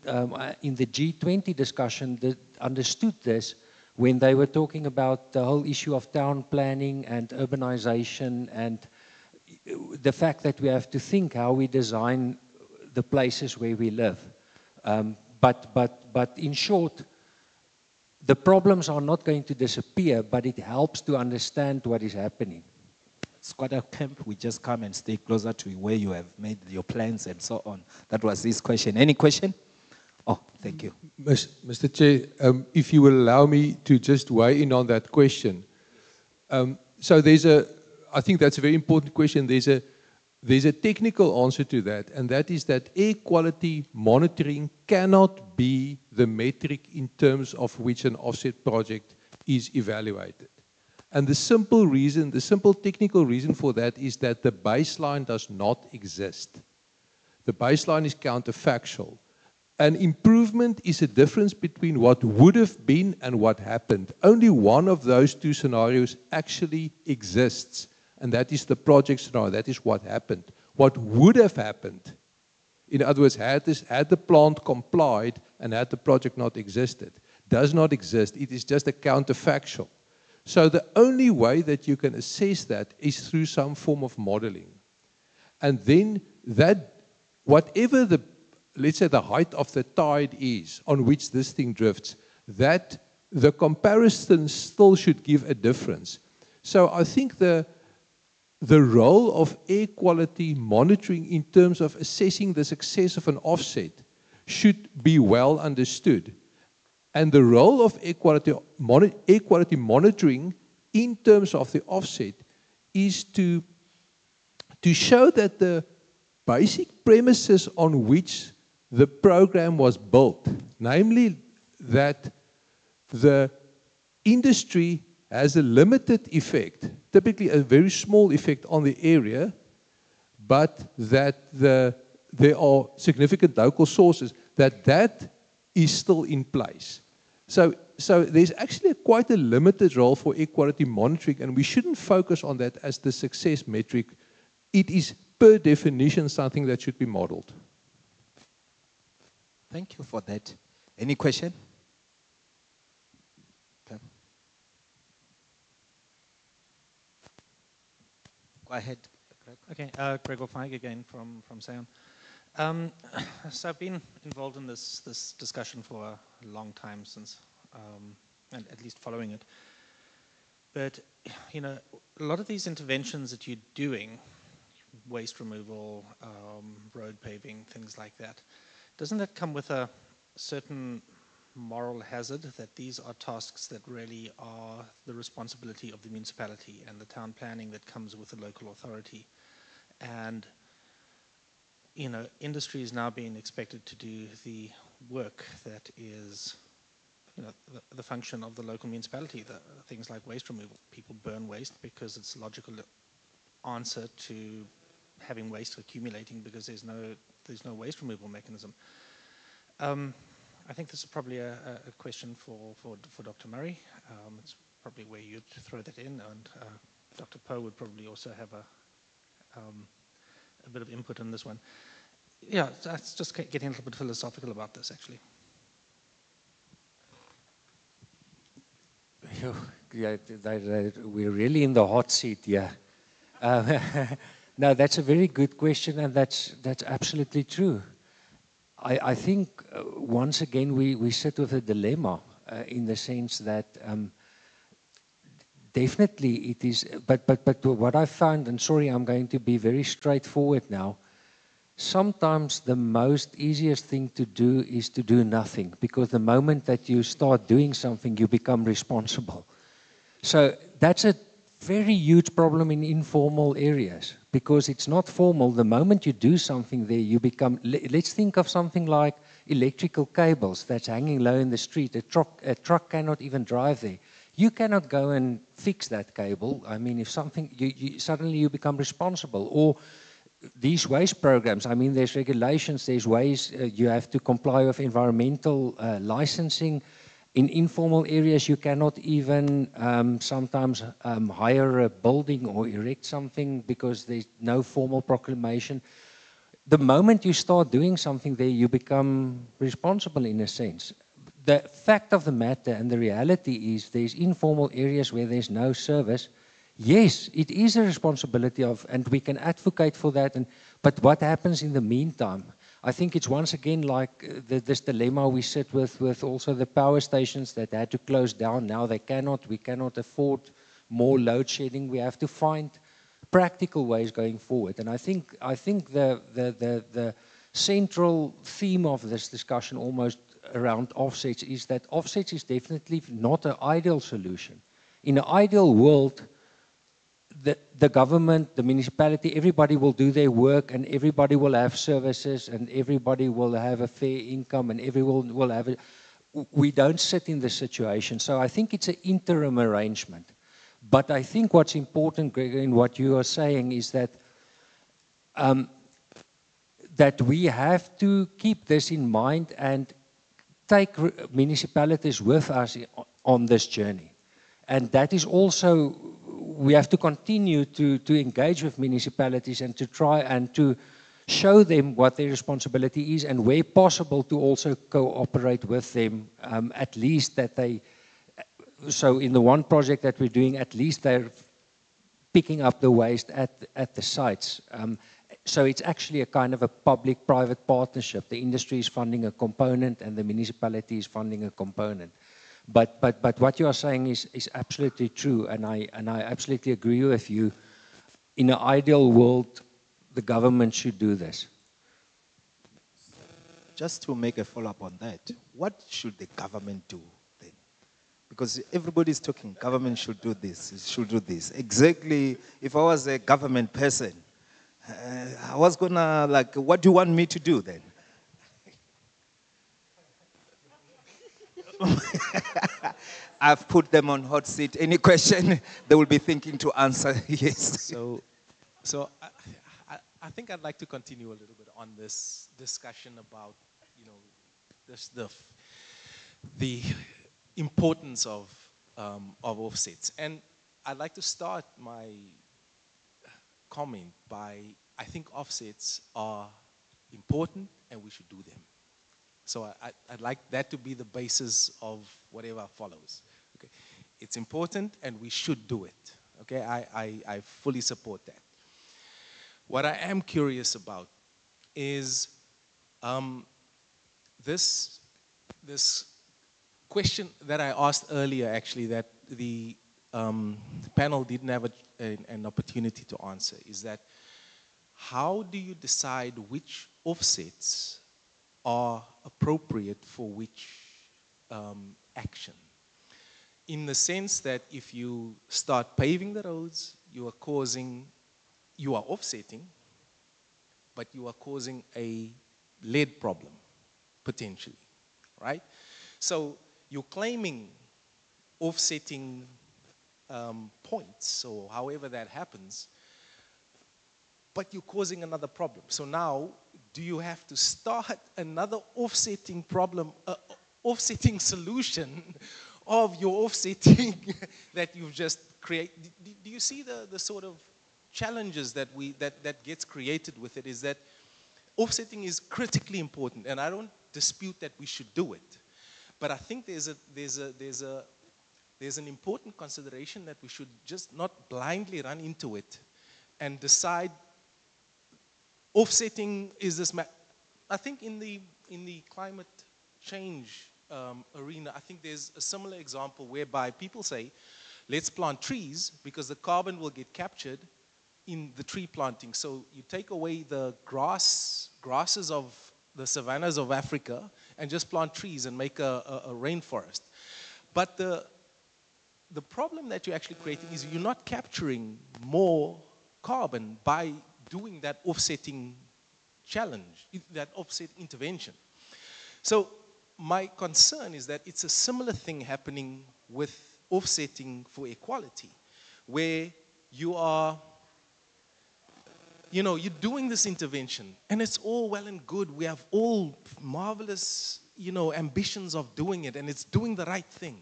in the G20 discussion that understood this when they were talking about the whole issue of town planning and urbanization, and the fact that we have to think how we design the places where we live. But in short, the problems are not going to disappear, but it helps to understand what is happening. Squatter camp, we just come and stay closer to where you have made your plans and so on. That was his question. Any question? Oh, thank you. Mr. Chair, if you will allow me to just weigh in on that question. So I think that's a very important question. There's a technical answer to that, and that is that air quality monitoring cannot be the metric in terms of which an offset project is evaluated. And the simple technical reason for that is that the baseline does not exist. The baseline is counterfactual. An improvement is a difference between what would have been and what happened. Only one of those two scenarios actually exists, and that is the project scenario. That is what happened. What would have happened, in other words, had the plant complied and had the project not existed, does not exist. It is just a counterfactual. So the only way that you can assess that is through some form of modeling. And then that, whatever the, let's say, the height of the tide is on which this thing drifts, that the comparison still should give a difference. So I think the role of air quality monitoring in terms of assessing the success of an offset should be well understood. And the role of air quality monitoring in terms of the offset is to show that the basic premises on which the program was built, namely that the industry has a limited effect, typically a very small effect on the area, but that there are significant local sources, that is still in place. So there's actually quite a limited role for air quality monitoring, and we shouldn't focus on that as the success metric. It is per definition something that should be modeled. Thank you for that. Any question? Okay. Go ahead, Greg. Okay, Gregor Feig again from SAON. So I've been involved in this discussion for a long time since, and at least following it. But, you know, a lot of these interventions that you're doing, waste removal, road paving, things like that, doesn't that come with a certain moral hazard that these are tasks that really are the responsibility of the municipality and the town planning that comes with the local authority? And, you know, industry is now being expected to do the work that is, you know, the function of the local municipality, things like waste removal. People burn waste because it's a logical answer to having waste accumulating because there's no waste removal mechanism. I think this is probably a question for Dr. Murray. It's probably where you'd throw that in, and Dr. Poe would probably also have a bit of input on this one. Yeah, that's just getting a little bit philosophical about this, actually. Yeah, we're really in the hot seat here. No, that's a very good question, and that's absolutely true. I think, once again, we sit with a dilemma in the sense that definitely it is, but what I found, and sorry, I'm going to be very straightforward now, sometimes the most easiest thing to do is to do nothing, because the moment that you start doing something, you become responsible. So that's a very huge problem in informal areas, because it's not formal. The moment you do something there, you become, let's think of something like electrical cables that's hanging low in the street. A truck cannot even drive there. You cannot go and fix that cable. I mean, if something, suddenly you become responsible. Or these waste programs, I mean, there's regulations, there's ways you have to comply with environmental licensing. In informal areas, you cannot even sometimes hire a building or erect something because there's no formal proclamation. The moment you start doing something there, you become responsible in a sense. The fact of the matter and the reality is there's informal areas where there's no service. Yes, it is a responsibility of, and we can advocate for that. But what happens in the meantime? I think it's once again like this dilemma we sit with also the power stations that had to close down. Now we cannot afford more load shedding. We have to find practical ways going forward. And I think the central theme of this discussion almost around offsets is that offsets is definitely not an ideal solution. In an ideal world, the government, the municipality, everybody will do their work and everybody will have services and everybody will have a fair income and everyone will have it. We don't sit in this situation. So I think it's an interim arrangement. But I think what's important, Gregor, in what you are saying is that that we have to keep this in mind and take municipalities with us on this journey. And that is also, we have to continue to engage with municipalities and to try and to show them what their responsibility is and where possible to also cooperate with them, at least that they, so in the one project that we're doing, at least they're picking up the waste at the sites. So it's actually a kind of a public-private partnership. The industry is funding a component and the municipality is funding a component. But what you are saying is absolutely true, and I absolutely agree with you. In an ideal world, the government should do this. Just to make a follow-up on that, what should the government do then? Because everybody's talking, government should do this, should do this. Exactly, if I was a government person, I was gonna, like, what do you want me to do then? I've put them on hot seat. Any question, they will be thinking to answer, yes. So I think I'd like to continue a little bit on this discussion about, you know, the importance of offsets. And I'd like to start my comment by, I think offsets are important and we should do them. So I'd like that to be the basis of whatever follows. Okay, it's important and we should do it. Okay, I fully support that. What I am curious about is this question that I asked earlier, actually, that the panel didn't have an opportunity to answer, is that how do you decide which offsets are appropriate for which action? In the sense that if you start paving the roads, you are offsetting, but you are causing a lead problem, potentially, right? So you're claiming offsetting points, or however that happens, but you're causing another problem. So now, do you have to start another offsetting problem, offsetting solution of your offsetting that you've just created? Do you see the sort of challenges that gets created with it? Is that offsetting is critically important, and I don't dispute that we should do it. But I think there's an important consideration that we should just not blindly run into it and decide offsetting is this. I think in the climate change arena, I think there's a similar example whereby people say, let's plant trees because the carbon will get captured in the tree planting. So you take away the grasses of the savannas of Africa and just plant trees and make a rainforest. But the problem that you're actually creating is you're not capturing more carbon by doing that offsetting challenge, that offset intervention. So my concern is that it's a similar thing happening with offsetting for equality, where you are, you're doing this intervention, and it's all well and good. We have all marvelous, ambitions of doing it, and it's doing the right thing.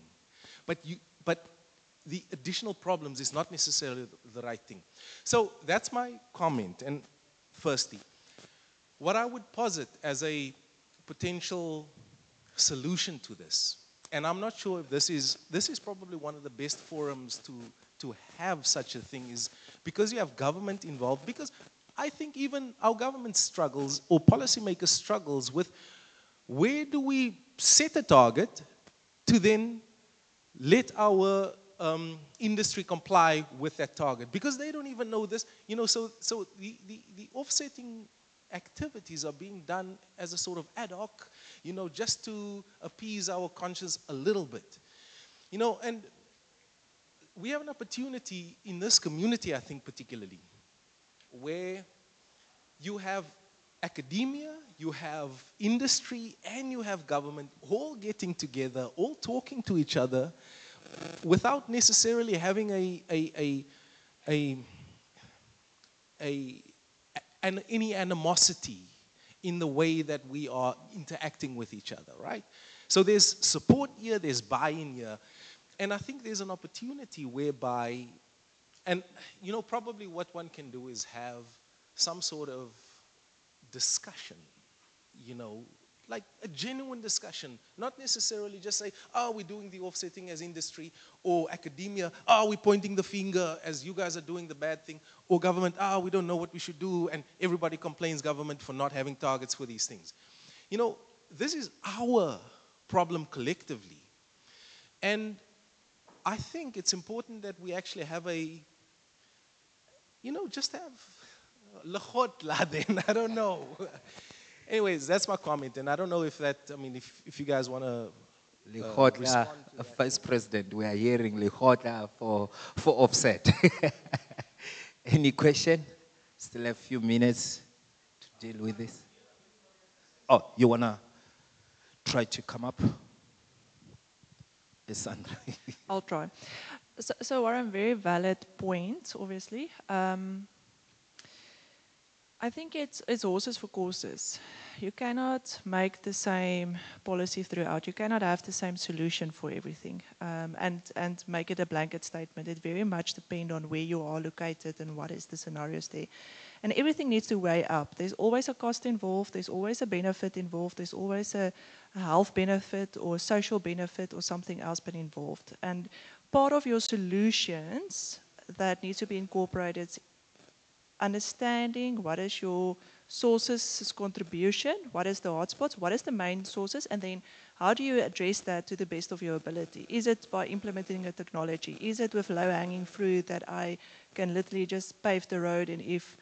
But the additional problems is not necessarily the right thing. So that's my comment. And firstly, what I would posit as a potential solution to this, and I'm not sure if this is probably one of the best forums to have such a thing, is because you have government involved, because I think even our government struggles, or policymakers struggles with, where do we set a target to then let our industry comply with that target, because they don't even know this, so the offsetting activities are being done as a sort of ad hoc, just to appease our conscience a little bit, and we have an opportunity in this community, I think particularly, where you have academia, you have industry, and you have government all getting together, all talking to each other, without necessarily having any animosity in the way that we are interacting with each other, right? So there's support here, there's buy-in here, and I think there's an opportunity whereby, and probably what one can do is have some sort of discussion, like a genuine discussion, not necessarily just say, we're doing the offsetting as industry, or academia, we're pointing the finger as you guys are doing the bad thing, or government, we don't know what we should do, and everybody complains government for not having targets for these things. This is our problem collectively. And I think it's important that we actually have just have lehotla then, I don't know. Anyways, that's my comment, and I don't know if if you guys want to Lekgotla, Vice President, we are hearing Lekgotla for offset. Any question? Still have a few minutes to deal with this. Oh, you want to try to come up? Yes, Sandra. I'll try. So Warren, very valid point, obviously. I think it's horses for courses. You cannot make the same policy throughout. You cannot have the same solution for everything and make it a blanket statement. It very much depends on where you are located and what is the scenarios there. And everything needs to weigh up. There's always a cost involved. There's always a benefit involved. There's always a health benefit or a social benefit or something else been involved. And part of your solutions that needs to be incorporated, understanding what is your sources contribution, what is the hotspots, what is the main sources, and then how do you address that to the best of your ability? Is it by implementing a technology? Is it with low-hanging fruit that I can literally just pave the road, and if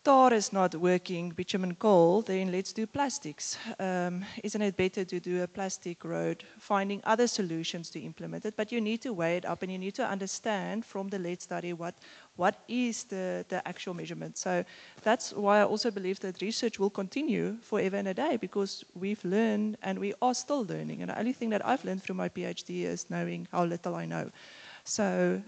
tar is not working, bitumen coal, then let's do plastics. Isn't it better to do a plastic road, finding other solutions to implement it? But you need to weigh it up, and you need to understand from the lead study what is the actual measurement. So that's why I also believe that research will continue forever and a day, because we've learned and we are still learning. And the only thing that I've learned through my PhD is knowing how little I know. So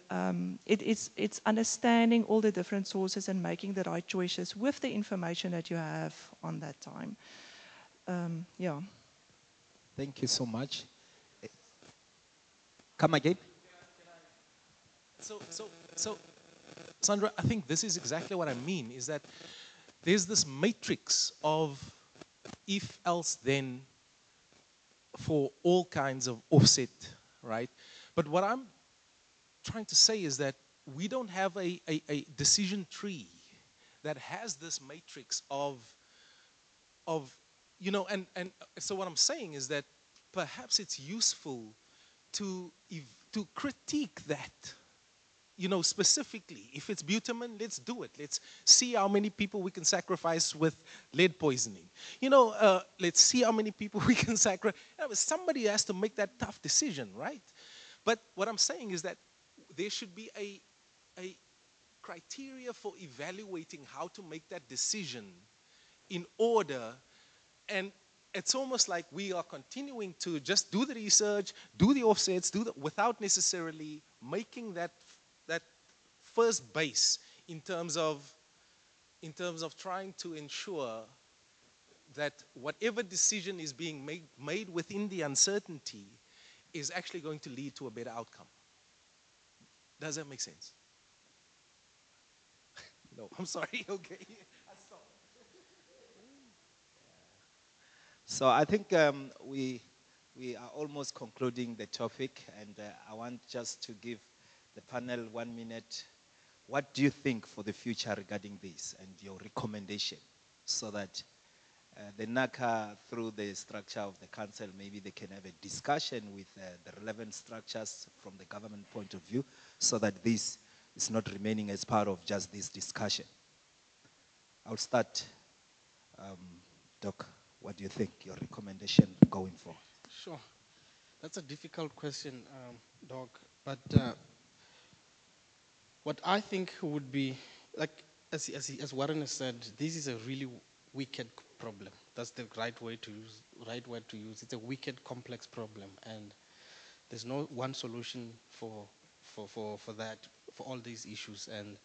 it's understanding all the different sources and making the right choices with the information that you have on that time. Yeah. Thank you so much. Come again? So, Sandra, I think this is exactly what I mean, is that there's this matrix of if, else, then for all kinds of offset, right? But what I'm trying to say is that we don't have a decision tree that has this matrix of and so what I'm saying is that perhaps it's useful to to critique that. You know, specifically, if it's butamin, let's do it. Let's see how many people we can sacrifice with lead poisoning. You know, let's see how many people we can sacrifice. Somebody has to make that tough decision, right? But what I'm saying is that there should be a criteria for evaluating how to make that decision in order, and it's almost like we are continuing to just do the research, do the offsets, without necessarily making that first base in terms of trying to ensure that whatever decision is being made within the uncertainty is actually going to lead to a better outcome. Does that make sense? No, I'm sorry, okay. I'll stop. So I think we are almost concluding the topic, and I want just to give the panel 1 minute. What do you think for the future regarding this and your recommendation, so that the NACA, through the structure of the council, maybe they can have a discussion with the relevant structures from the government point of view, so that this is not remaining as part of just this discussion. I'll start, Doc. What do you think, your recommendation going forward? Sure. That's a difficult question, Doc. But what I think would be, like, as Warren has said, this is a really wicked problem. That's the right word to use. It's a wicked, complex problem, and there's no one solution for that, for all these issues. And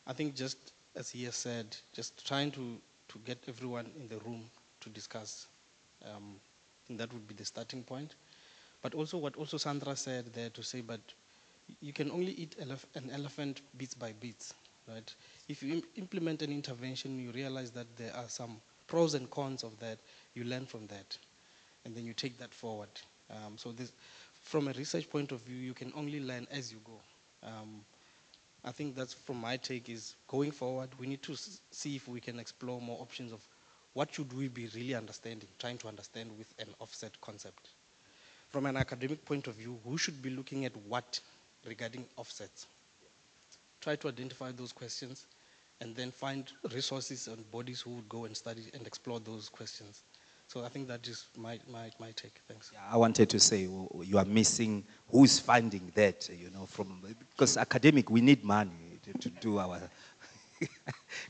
I think, just as he has said, just trying to get everyone in the room to discuss. And that would be the starting point. But also what also Sandra said there, to say, but you can only eat an elephant bits by bits, right? If you implement an intervention, you realize that there are some pros and cons of that. You learn from that, and then you take that forward. So this, from a research point of view, you can only learn as you go. I think that's, from my take, is going forward, we need to see if we can explore more options of what should we be really understanding, trying to understand with an offset concept. From an academic point of view, who should be looking at what regarding offsets? Try to identify those questions, and then find resources and bodies who would go and study and explore those questions. So I think that is my take. Thanks. Yeah, I wanted to say, you are missing who's funding that, because academic, we need money to do our...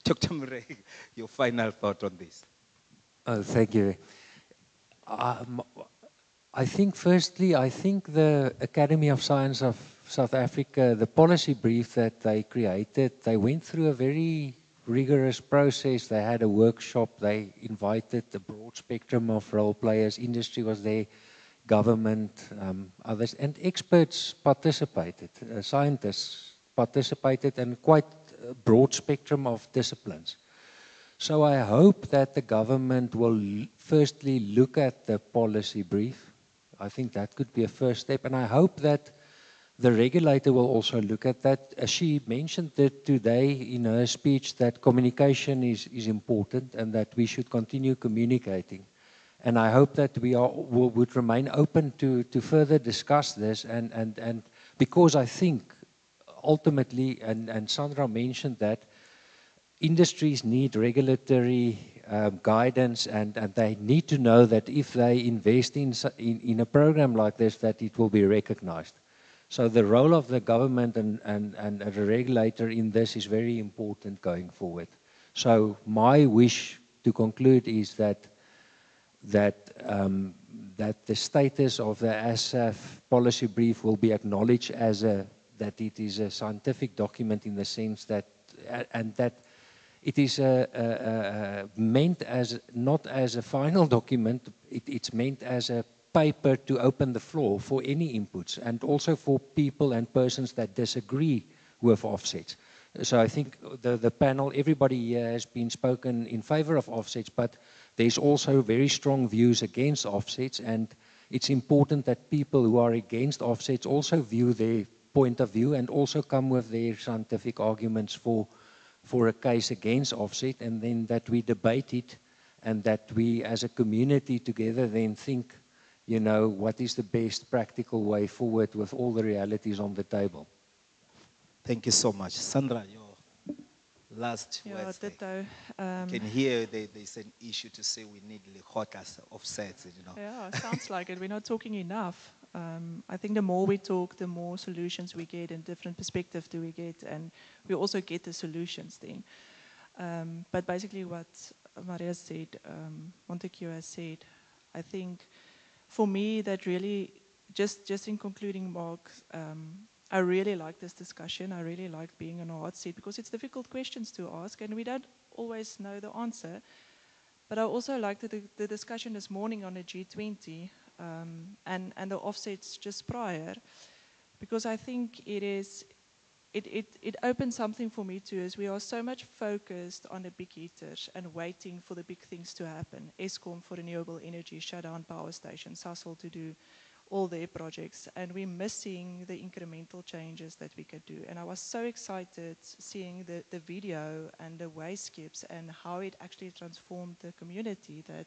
Dr. Murray, your final thought on this. Oh, thank you. I think, firstly, the Academy of Science of South Africa, the policy brief that they created, they went through a very rigorous process. They had a workshop. They invited a broad spectrum of role players. Industry was there, government, others, and experts participated. Scientists participated, and quite a broad spectrum of disciplines. So I hope that the government will firstly look at the policy brief. I think that could be a first step, and I hope that the regulator will also look at that. She mentioned it today in her speech, that communication is important and that we should continue communicating. And I hope that we would remain open to further discuss this, and because I think ultimately, and Sandra mentioned that, industries need regulatory guidance, and they need to know that if they invest in a program like this, that it will be recognized. So the role of the government and the regulator in this is very important going forward. So my wish to conclude is that the status of the ASAF policy brief will be acknowledged as that it is a scientific document, in the sense that, and that it is meant as, not as a final document, it's meant as a paper to open the floor for any inputs, and also for people and persons that disagree with offsets. So I think the panel, everybody here has been spoken in favor of offsets, but there's also very strong views against offsets, and it's important that people who are against offsets also view their point of view and also come with their scientific arguments for a case against offset, and then that we debate it, and that we as a community together then think you know, what is the best practical way forward with all the realities on the table. Thank you so much. Sandra, your last Yeah, words there. ditto. You can hear there's an issue to say we need Lekgota's offsets, you know. Yeah, sounds like it. We're not talking enough. I think the more we talk, the more solutions we get and different perspectives do we get, and we also get the solutions then. But basically what Maria said, Montague has said, I think for me that really, just in concluding, Mark, I really like this discussion. I really like being on a hot seat because it's difficult questions to ask and we don't always know the answer. But I also liked the discussion this morning on the G20 and the offsets just prior, because I think it opens something for me too, as we are so much focused on the big hitters and waiting for the big things to happen. Eskom for renewable energy, shut down power stations, Sasol to do all their projects, and we're missing the incremental changes that we could do. And I was so excited seeing the video and the waste skips and how it actually transformed the community, that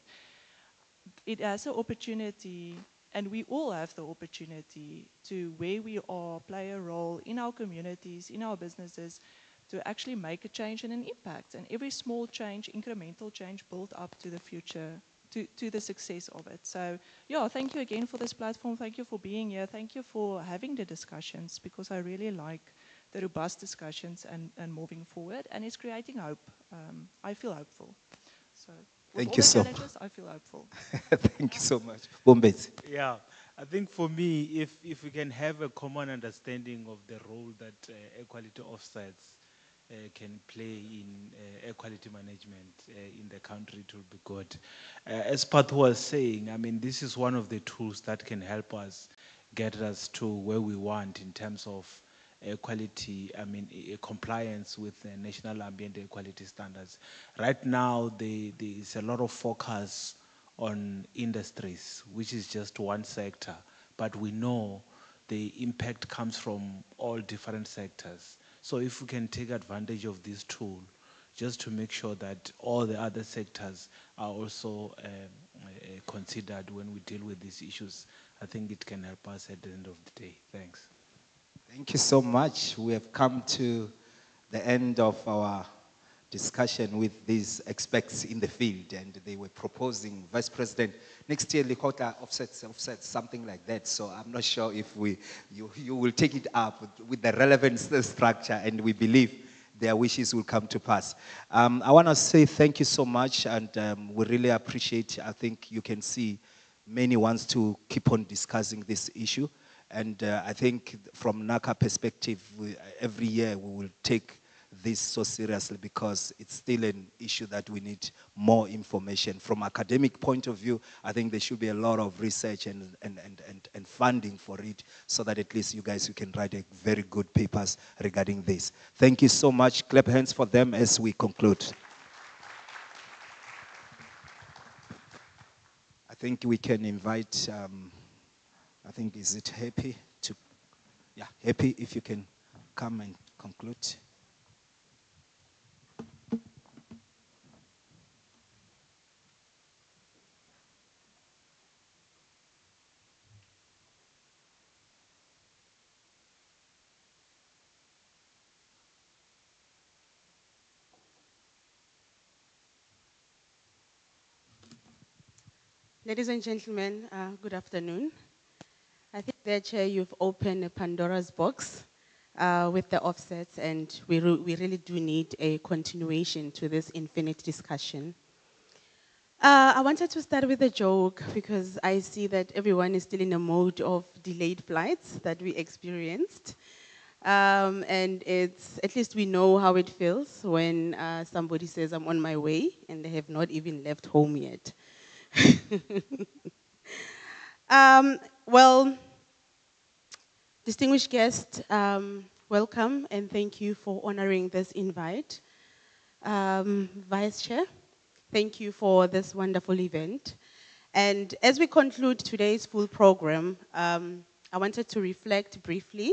it has an opportunity, and we all have the opportunity to, where we are, play a role in our communities, in our businesses, to actually make a change and an impact. And every small change, incremental change, build up to the future, to the success of it. So, yeah, thank you again for this platform. Thank you for being here. Thank you for having the discussions, because I really like the robust discussions and moving forward. And it's creating hope. I feel hopeful. So, with all the challenges, I feel hopeful. Thank you so much. Bombezi. Yeah, I think for me, if we can have a common understanding of the role that equality offsets can play in equality management in the it will be good. As Pat was saying, I mean, this is one of the tools that can help us get us to where we want in terms of equality, I mean, compliance with the national ambient equality standards. Right now, there is a lot of focus on industries, which is just one sector, but we know the impact comes from all different sectors. So if we can take advantage of this tool, just to make sure that all the other sectors are also considered when we deal with these issues, I think it can help us at the end of the day. Thanks. Thank you so much. We have come to the end of our discussion with these experts in the field, and they were proposing, Vice President, next year Lekgota offsets, something like that. So I'm not sure if you will take it up with the relevant structure, and we believe their wishes will come to pass. I want to say thank you so much, and we really appreciate. I think you can see many wants to keep on discussing this issue, and I think from NACA perspective, every year we will take this so seriously, because it's still an issue that we need more information. From academic point of view, I think there should be a lot of research and funding for it, so that at least you guys, you can write a very good papers regarding this. Thank you so much. Clap hands for them as we conclude. I think we can invite, I think, is it Happy to, yeah, Happy, if you can come and conclude. Ladies and gentlemen, good afternoon. I think that, Chair, you've opened a Pandora's box with the offsets, and we really do need a continuation to this infinite discussion. I wanted to start with a joke, because I see that everyone is still in a mode of delayed flights that we experienced. And it's, at least we know how it feels when somebody says, I'm on my way, and they have not even left home yet. Well, distinguished guests, welcome, and thank you for honoring this invite. Vice Chair, thank you for this wonderful event. And as we conclude today's full program, I wanted to reflect briefly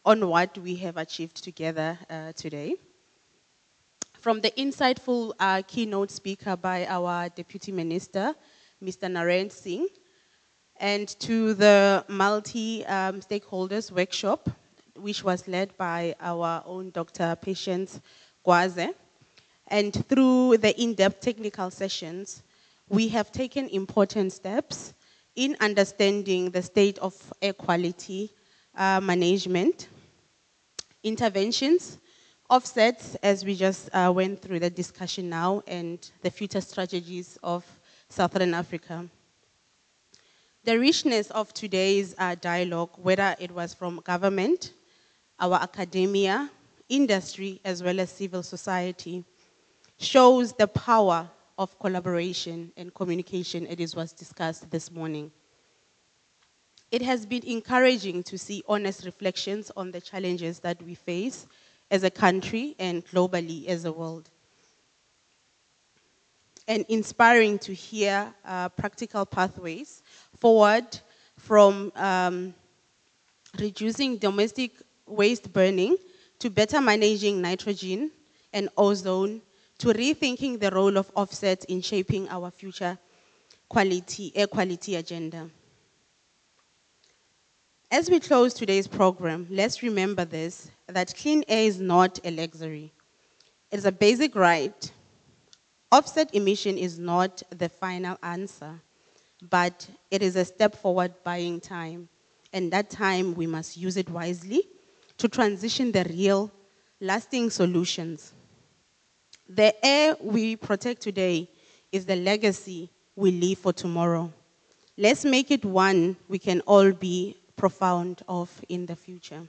on what we have achieved together today. From the insightful keynote speaker by our Deputy Minister, Mr. Naren Singh, and to the multi-stakeholders workshop, which was led by our own Dr. Patience Gwaze. And through the in-depth technical sessions, we have taken important steps in understanding the state of air quality management, interventions, offsets, as we just went through the discussion now, and the future strategies of Southern Africa. The richness of today's dialogue, whether it was from government, our academia, industry, as well as civil society, shows the power of collaboration and communication, as was discussed this morning. It has been encouraging to see honest reflections on the challenges that we face as a country and globally as a world. And inspiring to hear practical pathways forward from reducing domestic waste burning to better managing nitrogen and ozone, to rethinking the role of offsets in shaping our future air quality agenda. As we close today's program, let's remember this, that clean air is not a luxury. It's a basic right. Offset emission is not the final answer, but it is a step forward buying time. And that time, we must use it wisely to transition the real, lasting solutions. The air we protect today is the legacy we leave for tomorrow. Let's make it one we can all be profound of in the future.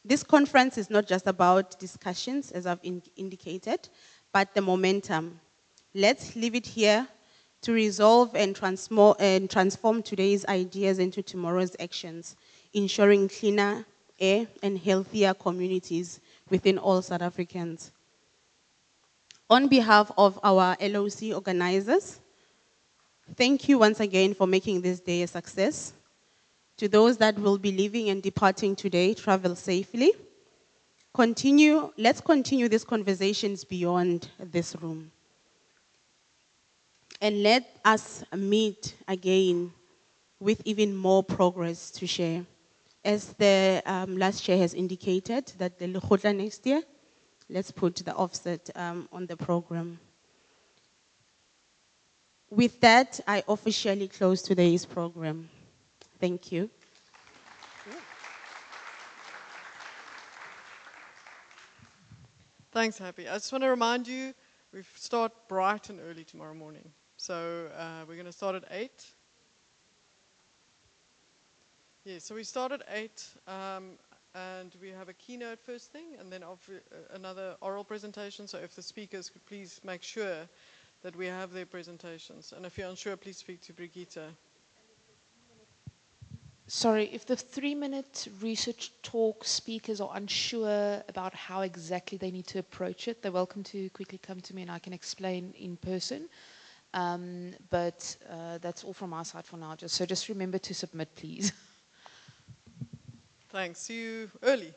This conference is not just about discussions, as I've indicated, but the momentum. Let's leave it here to resolve and transform today's ideas into tomorrow's actions, ensuring cleaner air and healthier communities within all South Africans. On behalf of our LOC organizers, thank you once again for making this day a success. To those that will be leaving and departing today, travel safely. Let's continue these conversations beyond this room. And let us meet again with even more progress to share. As the last chair has indicated, that the Lekgotla next year, let's put the offset on the program. With that, I officially close today's program. Thank you. Thanks, Happy. I just want to remind you, we start bright and early tomorrow morning. So we're going to start at 8. Yeah, so we start at 8, and we have a keynote first thing, and then another oral presentation. So if the speakers could please make sure that we have their presentations. And if you're unsure, please speak to Brigitte. Sorry, if the 3-minute research talk speakers are unsure about how exactly they need to approach it, they're welcome to quickly come to me and I can explain in person. But that's all from my side for now. So just remember to submit, please. Thanks. See you early.